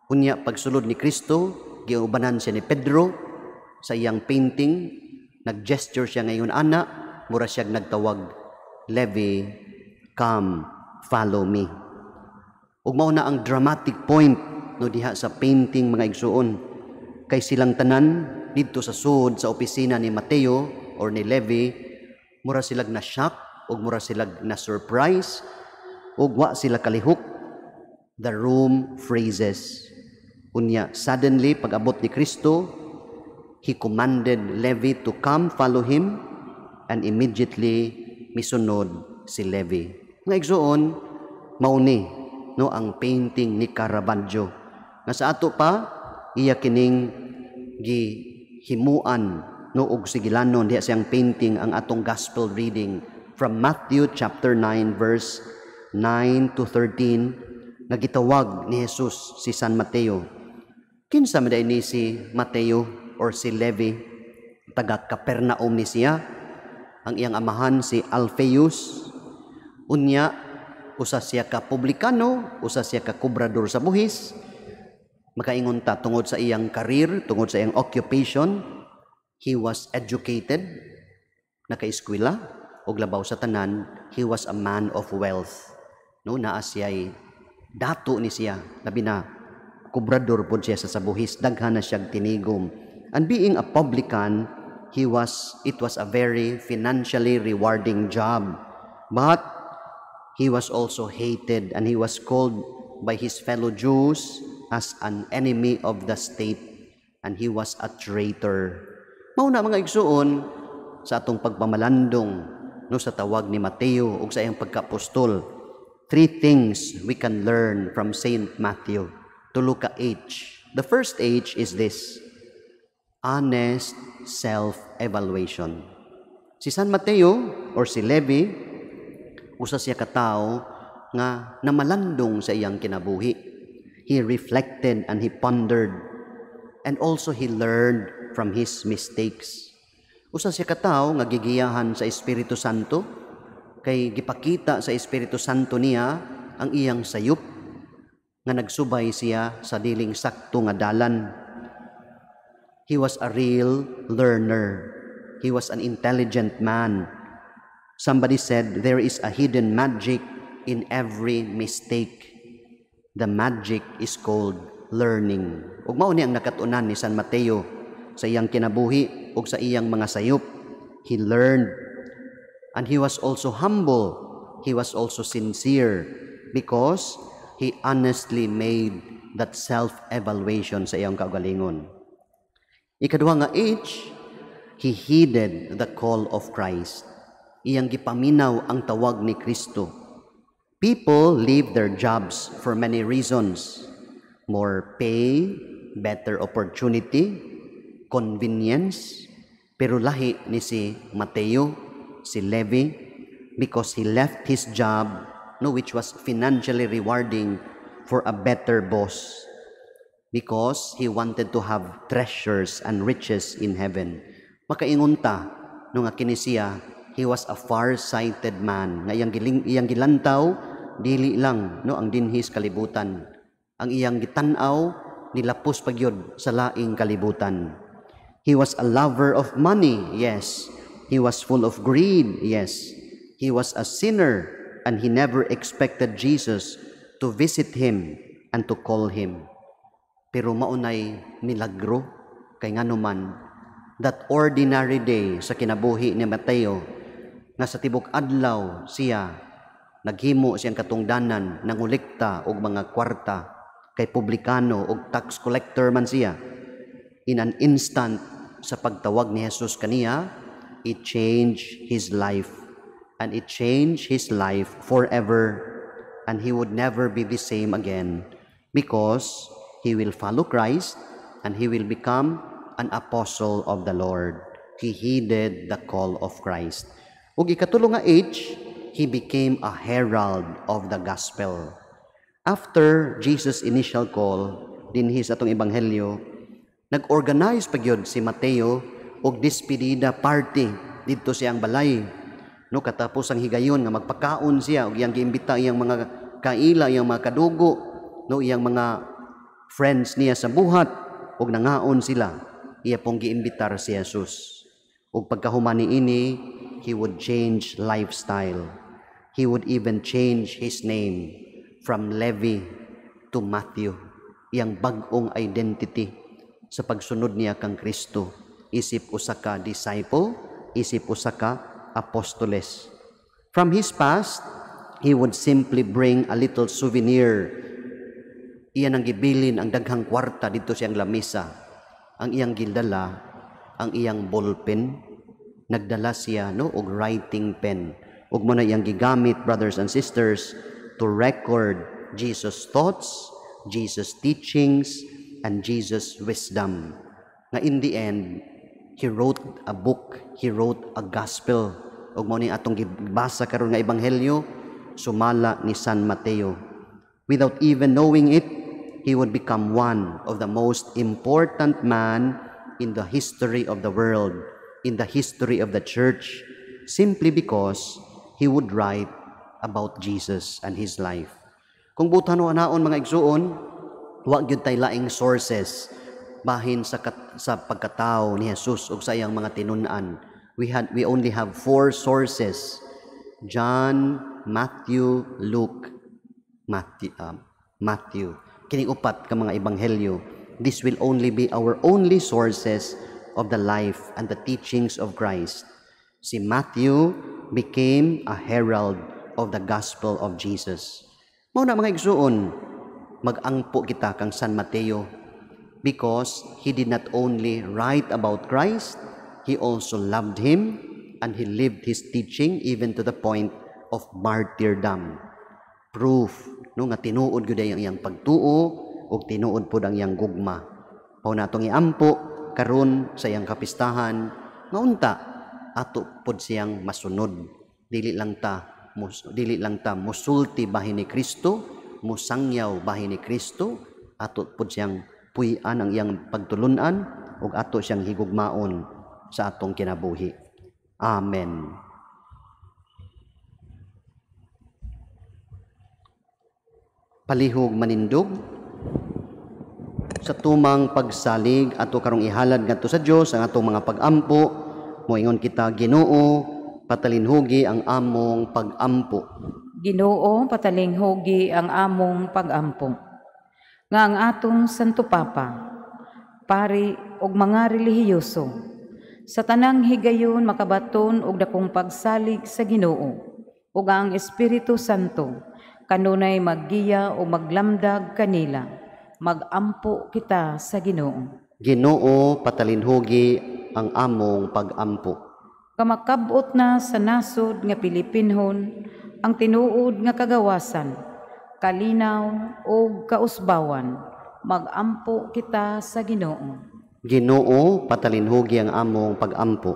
Unya, pagsulod ni Kristo, giubanan siya ni Pedro sa iyang painting. Nag-gesture siya ngayon, ana, mura siya nagtawag, Levi, come, follow me. Ug mao na ang dramatic point no diha sa painting mga igsuon. Kay silang tanan didto sa sud sa opisina ni Mateo or ni Levi, mura silag na shock ug mura silag na surprise ug wa sila kalihok. The room freezes. Unya suddenly pag-abot ni Kristo, he commanded Levi to come follow him, and immediately misunod si Levi. Mga igsuon, mauni no ang painting ni Caravaggio. Nga sa ato pa, iya kining gihimuan no og sigilanon diha siyang painting ang atong gospel reading from Matthew chapter 9 verse 9 to 13 nga gitawag ni Jesus si San Mateo. Kinsa man ni si Mateo or si Levi? taga Capernaum ni siya. Ang iyang amahan si Alphaeus. Unya, usa siya ka publikano, usa siya ka kubrador sa buhis. Makaingon ta tungod sa iyang career, tungod sa iyang occupation, he was educated, nakaeskwela, og labaw sa tanan, he was a man of wealth. No, naa siya'y dato ni siya, labi na kubrador po siya sa buhis, daghan na siyang tinigom. And being a publican, it was a very financially rewarding job. But he was also hated, and he was called by his fellow Jews as an enemy of the state, and he was a traitor. Mauna mga igsuon sa atong pagpamalandong no sa tawag ni Mateo ug sa iyang pagkaapostol. 3 things we can learn from Saint Matthew. Tulo ka H. The first H is this: honest self-evaluation. Si San Mateo or si Levi, usa siya ka tawo nga namalandong sa iyang kinabuhi. He reflected and he pondered, and also he learned from his mistakes. Usa siya ka tawo nga gigiyahan sa Espiritu Santo, kay gipakita sa Espiritu Santo niya ang iyang sayop nga nagsubay siya sa diling sakto nga dalan. He was a real learner. He was an intelligent man. Somebody said there is a hidden magic in every mistake. The magic is called learning. Ug mao ni ang nakatunan ni San Mateo sa iyang kinabuhi ug sa iyang mga sayop. He learned, and he was also humble. He was also sincere because he honestly made that self-evaluation sa iyang kaugalingon. Ikaduha nga H, he heeded the call of Christ. Iyang gipaminaw ang tawag ni Kristo. People leave their jobs for many reasons. More pay, better opportunity, convenience. Pero lahi ni si Mateo, si Levi, because he left his job, which was financially rewarding, for a better boss. Because he wanted to have treasures and riches in heaven. Makaingon ta, nga kini siya, he was a far-sighted man. Nga iyang gilantaw, dili lang ang dinhis kalibutan. Ang iyang gitanaw, nilapos pagyod sa laing kalibutan. He was a lover of money, yes. He was full of greed, yes. He was a sinner, and he never expected Jesus to visit him and to call him. Pero maunay milagro kay nganuman that ordinary day sa kinabuhi ni Mateo nga sa tibok adlaw siya naghimo siyang katungdanan nangulikta og mga kwarta kay publikano og tax collector man siya. In an instant sa pagtawag ni Jesus kaniya, it changed his life, and it changed his life forever, and he would never be the same again because he will follow Christ, and he will become an apostle of the Lord. He heeded the call of Christ. Ug ikatulo nga H, he became a herald of the gospel. After Jesus' initial call, dinhi sa atong ebanghelyo, nag-organize pagyod si Mateo og despedida party didto siyang balay. Katapos ang higayon nga magpakaon siya og iyang giimbita iyang mga kaila, iyang mga kadugo, iyang mga friends niya sa buhat, ug nangaon sila, iya pong giimbitar si Jesus. Ug pagkahuman niini, he would change lifestyle. He would even change his name from Levi to Matthew. Iyang bag-ong identity sa pagsunod niya kang Kristo. Isip usa ka disciple, isip usa ka apostoles. From his past, he would simply bring a little souvenir. Iyan ang gibilin ang daghang kwarta dito siyang lamisa. Ang iyang gildala, ang iyang ballpen, nagdala siya og writing pen. Ug mo na iyang gigamit, brothers and sisters, to record Jesus' thoughts, Jesus' teachings, and Jesus' wisdom. Nga in the end, he wrote a book, he wrote a gospel. Ug mo ni atong gibasa karon nga ebanghelyo, sumala ni San Mateo. Without even knowing it, he would become one of the most important man in the history of the world. in the history of the church simply because he would write about Jesus and his life. Kung butan o anaon mga igsuon, wag gyud tay laing sources bahin sa pagkatao ni Jesus ug sa iyang mga tinun-an. We only have 4 sources: John, Matthew, Luke, Matthew. Kining upat ka mga ebanghelyo. This will only be our only sources of the life and the teachings of Christ. Si Matthew became a herald of the gospel of Jesus. Mao na mga igsuon, mag-angpo kita kang San Mateo because he did not only write about Christ, he also loved him and he lived his teaching even to the point of martyrdom. Proof no nga tinuod gyud ang iyang pagtuo ug tinuod pud ang iyang gugma. Mao natong iampo karon sa iyang kapistahan nga unta ato pud siyang masunod. Dili lang ta musulti bahin ni Kristo, musangyaw bahin ni Kristo, ato pud siyang puy-an ang iyang pagtulunan ug ato siyang higugmaon sa atong kinabuhi. Amen. Palihog manindog sa tumang pagsalig ato karong ihalad ngadto sa Dios ang atong mga pag-ampo. Moingon kita, Ginoo, patalinhugi ang among pag-ampo. Ginoo, patalinghogi ang among pag-ampo. Nga ang atong Santo Papa, pari og mga relihiyoso, sa tanang higayon makabaton og dakong pagsalig sa Ginoo, ug ang Espiritu Santo kanunay maggiya o maglamdag kanila, magampo kita sa Ginoo. Ginoo, patalinhugi ang among pag-ampo. Kamakabot na sa nasod nga Pilipinhon ang tinuod nga kagawasan, kalinaw o kausbawan, magampo kita sa Ginoo. Ginoo, patalinhugi ang among pag-ampo.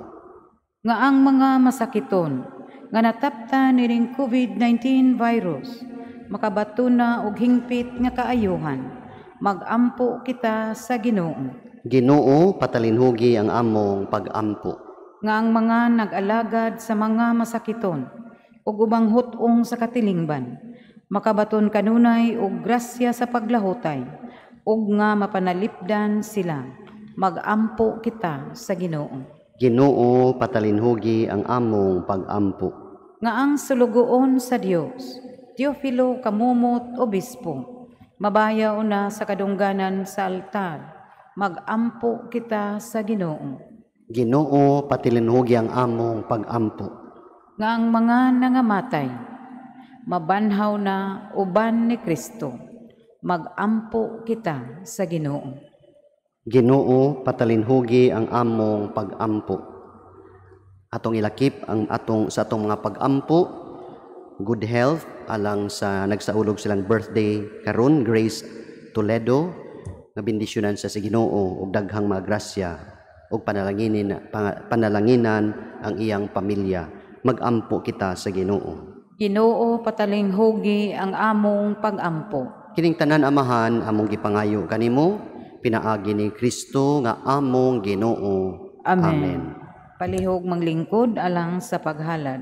Nga ang mga masakiton nga natapta niring COVID-19 virus, makabato na og hingpit nga kaayuhan, magampo kita sa Ginoo. Ginoo, patalinhugi ang among pag-ampo. Nga ang mga nag-alagad sa mga masakiton ug ubang hutong sa katilingban, makabaton kanunay og grasya sa paglahutay ug nga mapanalipdan sila, magampo kita sa Ginoo. Ginoo, patalinhugi ang among pag-ampo. Nga ang sulugoon sa Dios, Teofilo Kamumot Obispo, mabayaw na sa kadungganan sa altar, magampo kita sa Ginoo. Ginoo, patalinhugi ang among pag-ampo. Nga ang mga nangamatay, mabanhaw na uban ni Kristo, magampo kita sa Ginoo. Ginoo, patalinhugi ang among pag-ampo. Atong ilakip ang sa atong mga pag-ampo, good health alang sa nagsaulog silang birthday karon, Grace Toledo, nga bendisyonan sa Ginoo ug daghang mga grasya ug panalanginan ang iyang pamilya. Magampo kita sa Ginoo. Ginoo, patalinghugi ang among pag-ampo. Kining tanan amahan among gipangayo kanimo, pinaagi ni Kristo nga among Ginoo. Amen. Palihog manglingkod alang sa paghalad.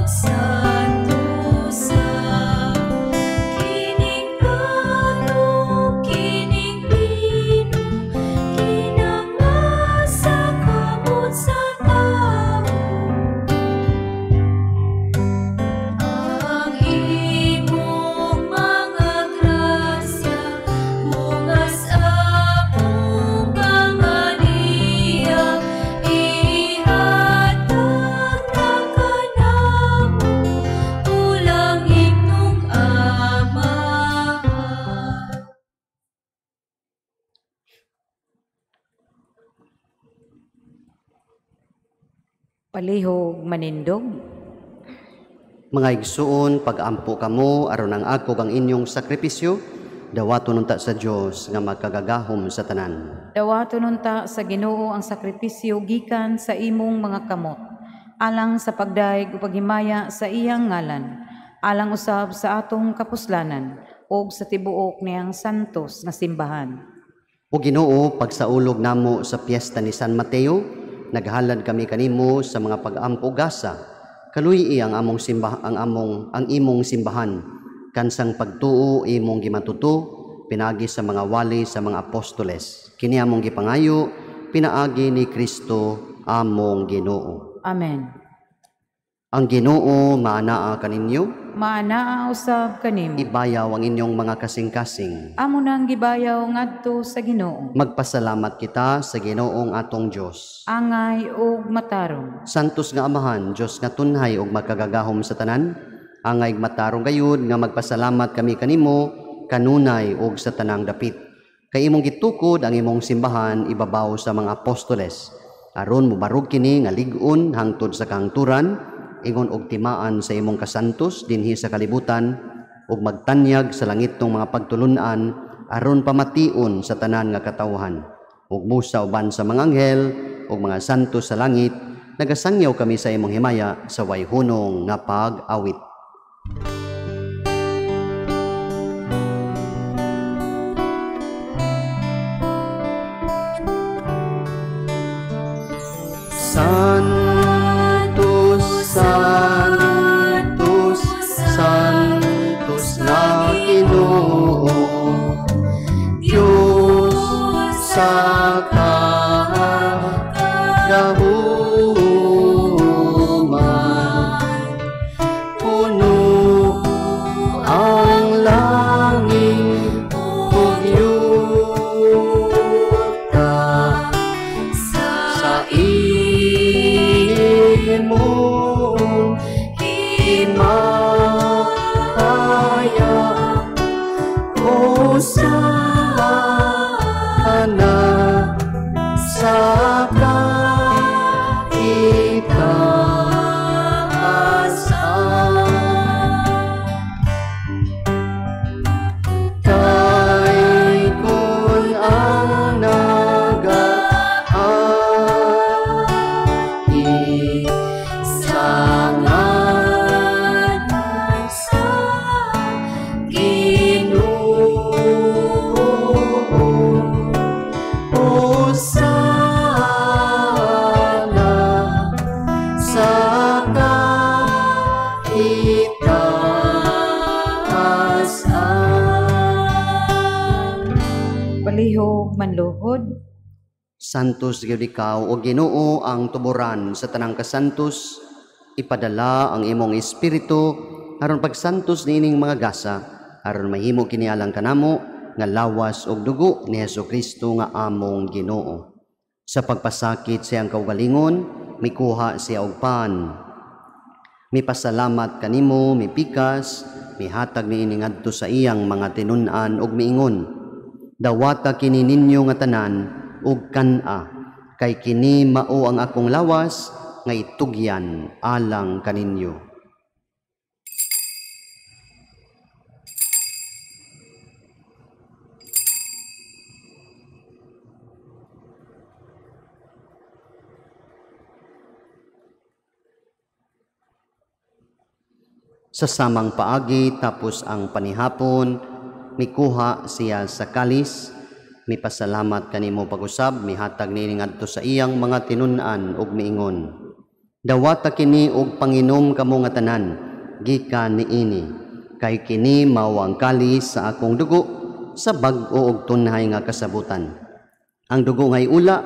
Sa Palihog manindog. Mga igsuon, pag-ampo kamo, aron ang ako ang inyong sakripisyo, dawaton unta sa Dios nga magkagagahom sa tanan. Dawaton unta sa Ginoo ang sakripisyo gikan sa imong mga kamot, alang sa pagdaig o paghimaya sa iyang ngalan, alang usab sa atong kapuslanan, o sa tibuok niyang santos nga simbahan. O Ginoo, pagsaulog namo sa piyesta ni San Mateo, naghalad kami kanimo sa mga pag-ampo gasa. Kaluyi ang among imong simbahan, kansang pagtuo imong gimatuto, pinagi sa mga wali sa mga apostoles. Kini among gipangayo, pinaagi ni Kristo among Ginoo. Amen. Ang Ginoo maanaa kaninyo, Maanaa usab kanimo. ibayaw ang inyong mga kasing-kasing. Amo nang gibayaw ngadto sa Ginoo. Magpasalamat kita sa Ginoong atong Dios. Angay ug matarong. Santos nga Amahan, Dios nga tunhay ug magkagagahom sa tanan, angay matarong gayud nga magpasalamat kami kanimo kanunay ug sa tanang dapit. Kay imong gitukod ang imong simbahan ibabaw sa mga apostoles, aron mobarog kini nga lig-on hangtod sa kahangturan, ingon og timaan sa imong kasantos dinhi sa kalibutan, ug magtanyag sa langitong mga pagtulunan aron pamation sa tanan nga katawhan. Ug musa uban sa mga anghel ug mga santos sa langit, nagasangyaw kami sa imong himaya sa wayhunong nga pag-awit. Santos, Santos, Santos na Ginoo, Diyos sa kagahuman, puno ang langit ug yuta sa imong himaya, Hosana sa kaitaasan. Kay kun ang nagaati sa ngalan sa Ginoo, Hosana sa kaitaasan. Palihog manluhod. Santos gyud ikaw o Ginoo ang tuburan sa tanang kasantos, ipadala ang imong espiritu aron pagsantos niining mga gasa, aron mahimo kini alang kanamo nga lawas og dugo ni Hesukristo nga among Ginoo. Sa pagpasakit siyang kaugalingon, mikuha siya og pan. Mipasalamat kanimo, mipikas, mihatag niini ngadto sa iyang mga tinun-an ug miingon, dawata kini ninyo nga tanan ug kan-a, kay kini mao ang akong lawas nga itugyan alang kaninyo. Sa samang paagi tapos ang panihapon, mikuha siya sa kalis, mipasalamat kanimo pag-usab, mihatag niini ngadto sa iyang mga tinun-an ug miingon, dawata kini og panginom kamo nga tanan, gikan niini, kay kini mao ang kalis sa akong dugo sa bag-o ug tunhay nga kasabutan. Ang dugo ngay ula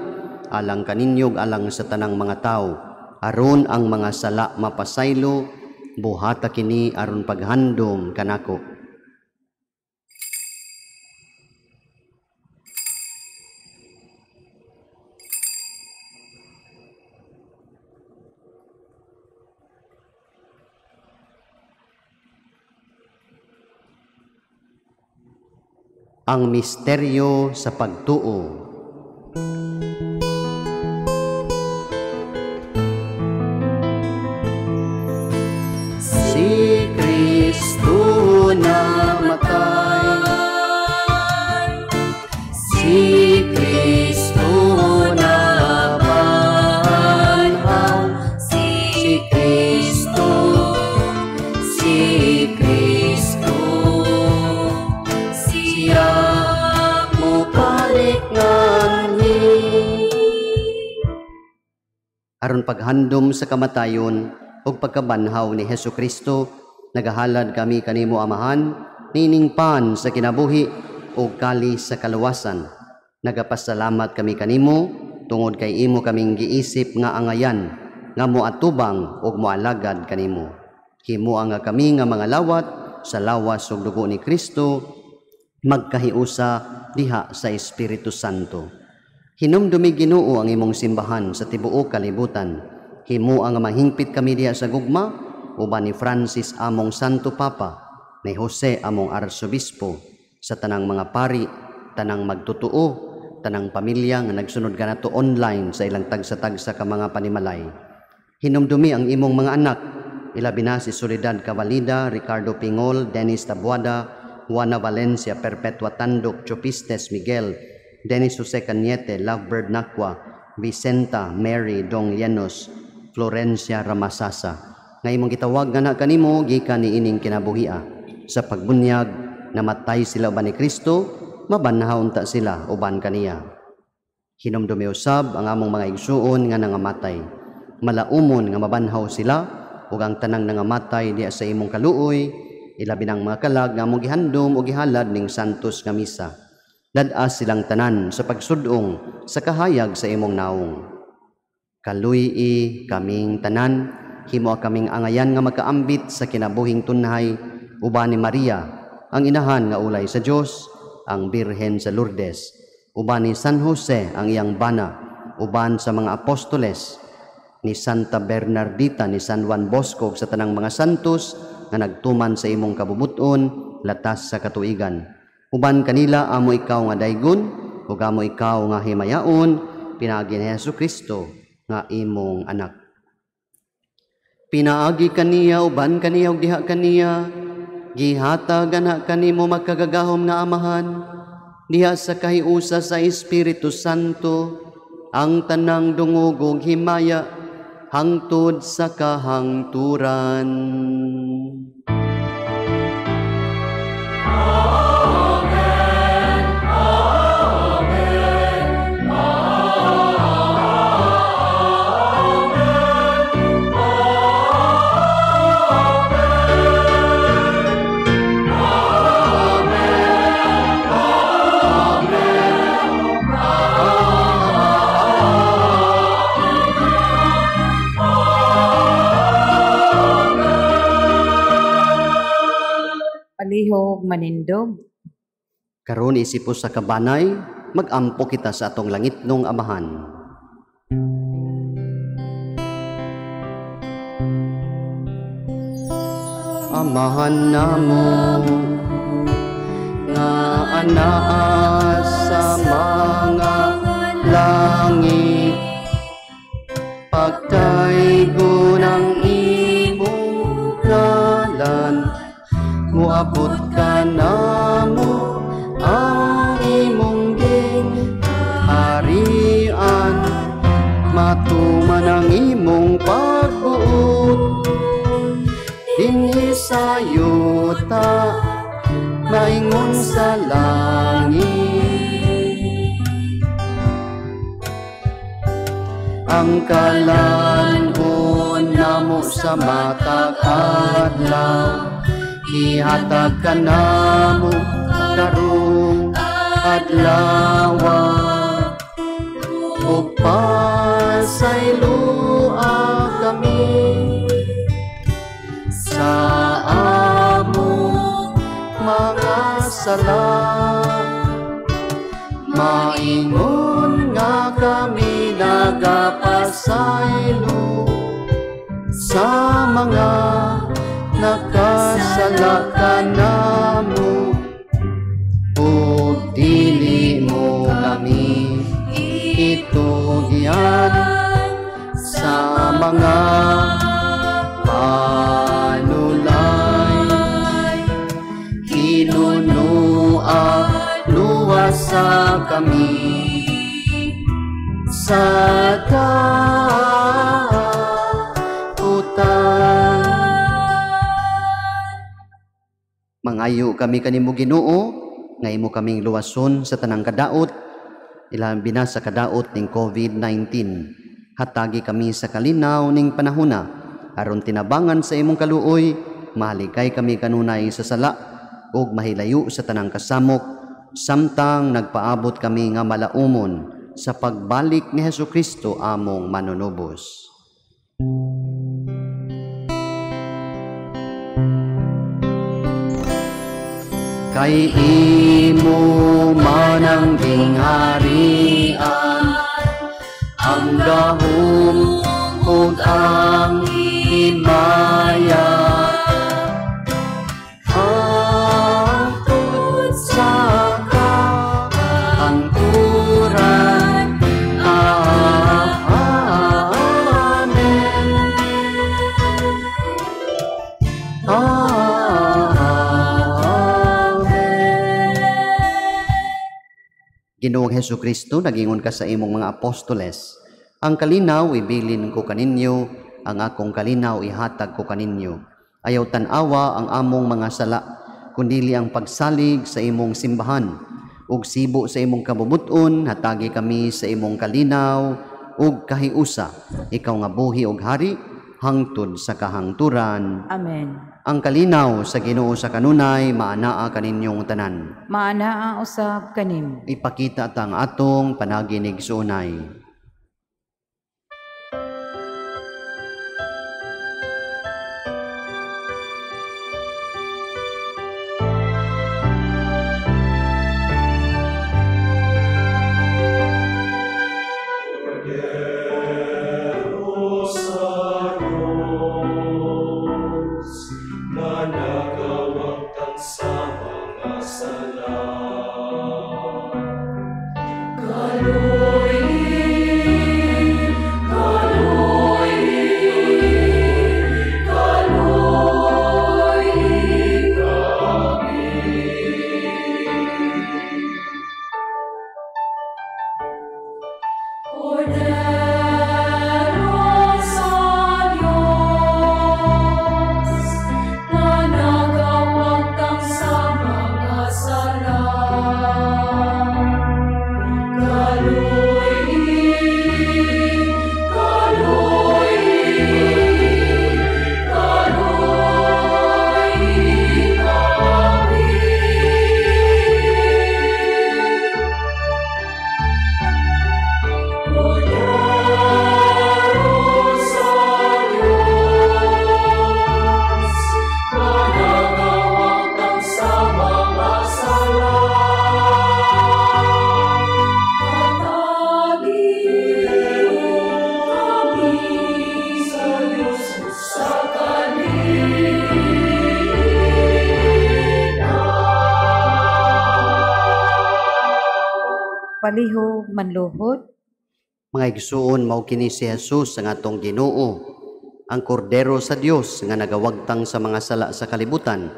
alang kaninyo ug alang sa tanang mga tawo, aron ang mga sala mapasaylo, buhata kini aron paghandom kanako. Ang misteryo sa pagtuo. aron paghandom sa kamatayon ug pagkabanhaw ni Hesukristo, nagahalad kami kanimo Amahan, nining pan sa kinabuhi ug kali sa kaluwasan. Nagapasalamat kami kanimo tungod kay imo kaming giisip nga angayan nga moatubang ug moalagad kanimo. Himua nga kami nga mga lawat sa lawas ug dugo ni Kristo, magkahiusa diha sa Espiritu Santo. Hinumdumi Ginoo ang imong simbahan sa tibuok kalibutan. Himua nga mahingpit kami diha sa gugma uban ni Francis among Santo Papa, ni Jose among Arsobispo, sa tanang mga pari, tanang magtutuo, tanang pamilya nga nagsunod kanato online sa ilang tagsa-tagsa ka mga panimalay. Hinumdumi ang imong mga anak, ilabi na si Soledad Cavalida, Ricardo Pingol, Dennis Tabuada, Juana Valencia, Perpetua Tandok, Chopistes Miguel, Dennis Jose Cañete, Lovebird Nakwa, Vicenta Mary Dong Llanos, Florencia Ramasasa. Nga imong gitawag nga na kanimo gikan ni ining kinabuhia. Sa pagbunyag, namatay sila uban ni Kristo, mabanhawon ta sila uban kaniya. Hinumdumi usab ang among mga igsuon nga nangamatay. Malaumon nga mabanhaw sila ug ang tanang nangamatay diha sa imong kaluoy, ilabi ng mga kalag nga among gihandom ug gihalad ning santos nga misa. Dadas silang tanan sa pagsudong sa kahayag sa imong naong. Kaluy-i kaming tanan, himo kaming angayan nga makaambit sa kinabuhing tunhay uban ni Maria, ang inahan nga ulay sa Dios, ang Birhen sa Lourdes, uban ni San Jose ang iyang bana, uban sa mga apostoles, ni Santa Bernardita, ni San Juan Bosco sa tanang mga santos nga nagtuman sa imong kabubuton latas sa katuigan. Uban kanila amo ikaw nga daygon ug amo ikaw nga himayaon pinaagi ni Hesukristo nga imong anak. Pinaagi kaniya uban kaniya ug diha kaniya gihatag ana kanimo makagagahom nga Amahan diha sa kahiusa sa Espiritu Santo ang tanang dungog ug himaya hangtod sa kahangturan. Palihog manindog. Karon isipos sa kabanay, magampo kita sa atong langitnong Amahan. Amahan namo nga anaa sa mga langit, pagkaygo ng imong ngalan, muabot ka namo ang imong harian, matuman ang imong pagbuot dinhi sa yuta maingon sa langit. Ang kalangon namo sa matag adlaw, ihatag ka namo karong adlaw, ug pasaylua kami sa among mga sala. Maingon nga kami nagapasaylo sa mga nakasala ka namo, o dili mo kami itugyan sa mga panulay. Hinunua luwasa kami sa kautan. Mangayo kami kanimo Ginoo, nga imo kaming luwason sa tanang kadaot, ilabi na sa kadaot ning COVID-19. Hatagi kami sa kalinaw ning panahuna, aron tinabangan sa imong kaluoy, mahaligay kami kanunay sa sala, ug mahilayo sa tanang kasamok, samtang nagpaabot kami nga malaumon sa pagbalik ni Hesukristo among manunubos. Kay imo man ang gingharian, ang gahom ug ang himaya, hangtod sa kahangturan. Amen. Ginoong Hesukristo, nagingon ka sa imong mga apostoles, ang kalinaw ibilin ko kaninyo, ang akong kalinaw ihatag ko kaninyo. Ayaw tanawa ang among mga sala, kundili ang pagsalig sa imong simbahan. Ug sibo sa imong kabubuton, hatagi kami sa imong kalinaw, ug kahiusa, ikaw nga buhi ug hari, hangtod sa kahangturan. Amen. Ang kalinaw sa Ginoo sa kanunay, maanaa kaninyong tanan. Maanaa usab kanim. Ipakita tang atong panaginig sunay. Palihog manluhod. Mga igsuon, mao kini si Jesus ang atong Ginoo, ang kordero sa Dios nga nagawagtang sa mga sala sa kalibutan.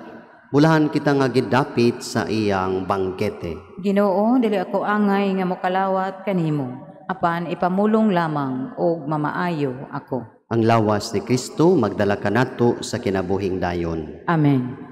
Bulahan kita nga gidapit sa iyang bangkete. Ginoo, dili ako angay nga mokalawat kanimo, apan ipamulong lamang og mamaayo ako. Ang lawas ni Kristo magdala kanato sa kinabuhing dayon. Amen.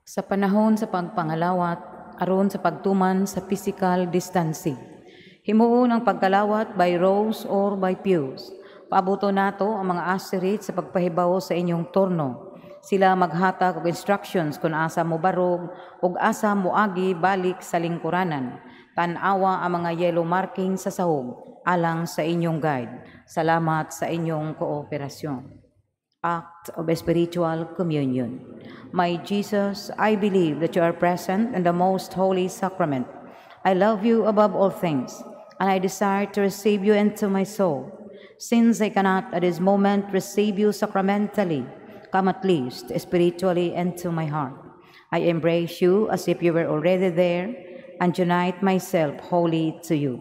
Sa panahon sa pagpangalawat, aron sa pagtuman sa physical distancing. Himuon ang pagkalawat by rows or by pews. Paabuto nato ang mga asterit sa pagpahibaw sa inyong turno. Sila maghatag og instructions kung asa mo barog ug asa mo agi balik sa lingkuranan. Tan-awa ang mga yellow marking sa sahog alang sa inyong guide. Salamat sa inyong kooperasyon. Act of Spiritual Communion. My Jesus, I believe that you are present in the most holy sacrament. I love you above all things, and I desire to receive you into my soul. Since I cannot at this moment receive you sacramentally, come at least spiritually into my heart. I embrace you as if you were already there and unite myself wholly to you.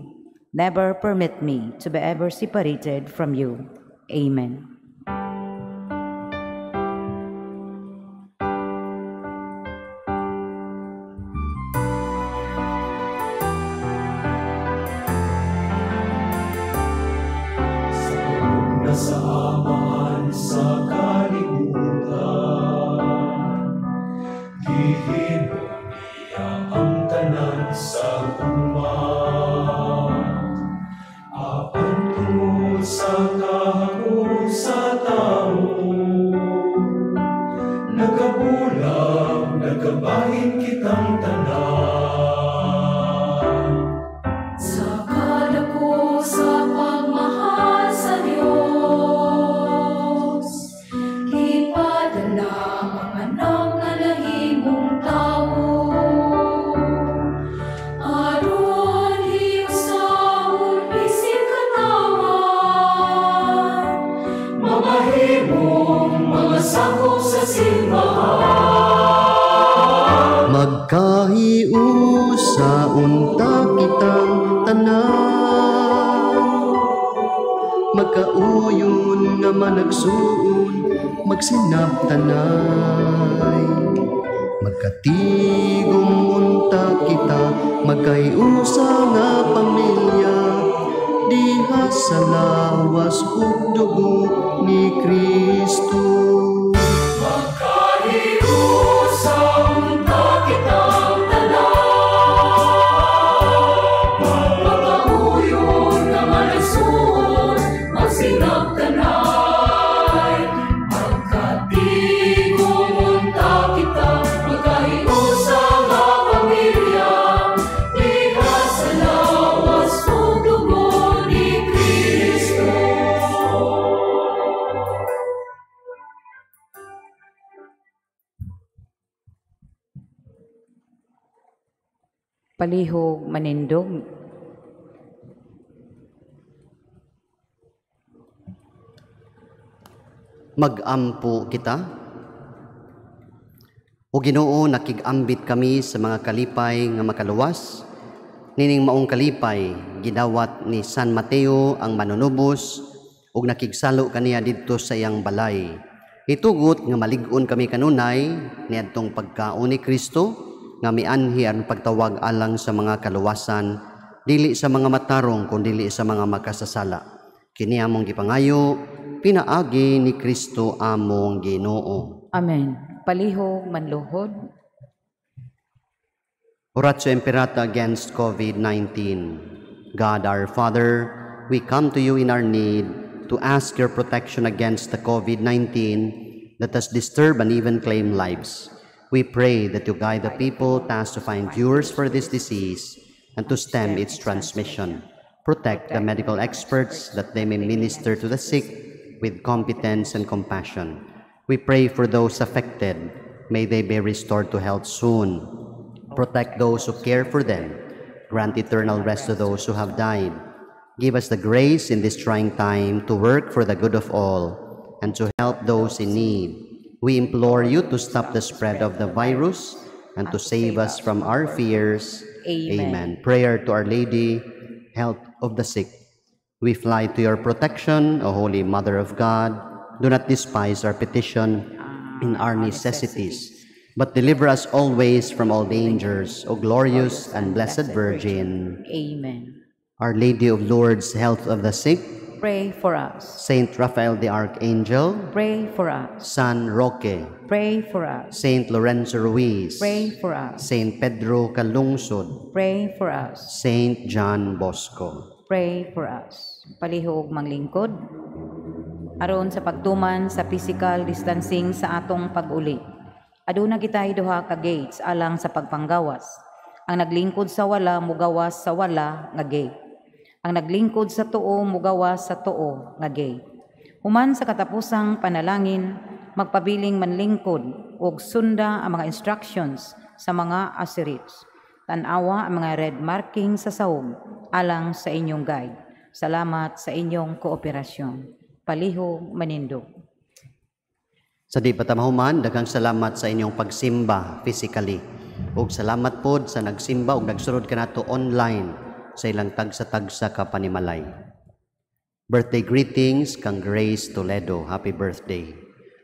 Never permit me to be ever separated from you. Amen. Nasamaan sa kalibutan, gihimo niya ang tanan sa umat. Apan tungod sa kahapon sa tao, nagabulag, nagabahin kitang tanan. Sa kadako sa pagmahal sa Diyos, ipadala ang anak na nahimong tao. Aron hiusahon isip katawan, mamahimong mga sakop sa simbahan. Magkahiusa unta kitang tanan, magkauyon nga managsuon, magsinabtanay. Magkatigom unta kita, magkahiusa nga pamilya, diha sa lawas ug dugo ni Kristo. Magkahiusa unta kitang tanan, magkauyon nga managsuon, magsinabtanay. Magkatigom unta kita, magkahiusa nga pamilya, diha sa lawas ug dugo ni Kristo. Palihog manindog. Magampo kita. O Ginoo, nakigambit kami sa mga kalipay nga makaluwas. Nining maong kalipay, gidawat ni San Mateo ang manunubos ug nakigsalo kaniya didto sa iyang balay. Itugot nga malig-on kami kanunay niadtong pagkaon ni Kristo nga mianhi ang pagtawag alang sa mga kaluwasan, dili sa mga matarong kundi dili sa mga makasasala. Kini among gipangayo, pinaagi ni Kristo among Ginoo. Amen. Palihog manluhod. Oratio Imperata against COVID-19. God our Father, we come to you in our need to ask your protection against the COVID-19 that has disturbed and even claimed lives. We pray that you guide the people tasked to find cures for this disease and to stem its transmission. Protect the medical experts that they may minister to the sick with competence and compassion. We pray for those affected. May they be restored to health soon. Protect those who care for them. Grant eternal rest to those who have died. Give us the grace in this trying time to work for the good of all and to help those in need. We implore you to stop the spread of the virus and to save us from our fears. Amen. Prayer to Our Lady, health of the sick. We fly to your protection, O Holy Mother of God. Do not despise our petition in our necessities, but deliver us always from all dangers, O glorious and blessed Virgin. Amen. Our Lady of Lourdes, health of the sick. Pray for us. Saint Raphael the Archangel. Pray for us. San Roque. Pray for us. Saint Lorenzo Ruiz. Pray for us. Saint Pedro Calungsod. Pray for us. Saint John Bosco. Pray for us. Palihog manglingkod. Aron sa pagtuman sa physical distancing sa atong pag-uli. Aduna kitay duha ka gates alang sa pagpanggawas. Ang naglingkod sa wala mugawas sa wala nga gate. Ang naglingkod sa tuo mugawas sa tuo nga gate. Human sa katapusang panalangin, magpabiling manlingkod ug sunda ang mga instructions sa mga asirits. Tanawa ang mga red marking sa sahog alang sa inyong guide. Salamat sa inyong kooperasyon. Palihog manindog. Sa di patamahuman, daghang salamat sa inyong pagsimba physically. Ug salamat pod sa nagsimba ug nagsurod kanato online sa ilang tagsa-tagsa ka panimalay. Birthday greetings kang Grace Toledo. Happy birthday.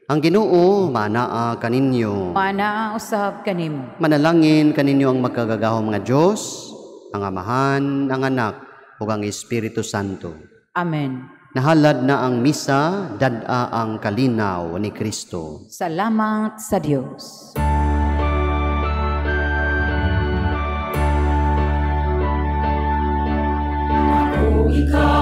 Ang Ginoo manaa kaninyo. Mana usab kanim. Manalangin kaninyo ang magkagagahom nga Dios, ang Amahan, ang Anak, ug ang Espiritu Santo. Amen. Nahalad na ang misa, dad-a ang kalinaw ni Kristo. Salamat sa Dios. Ikaw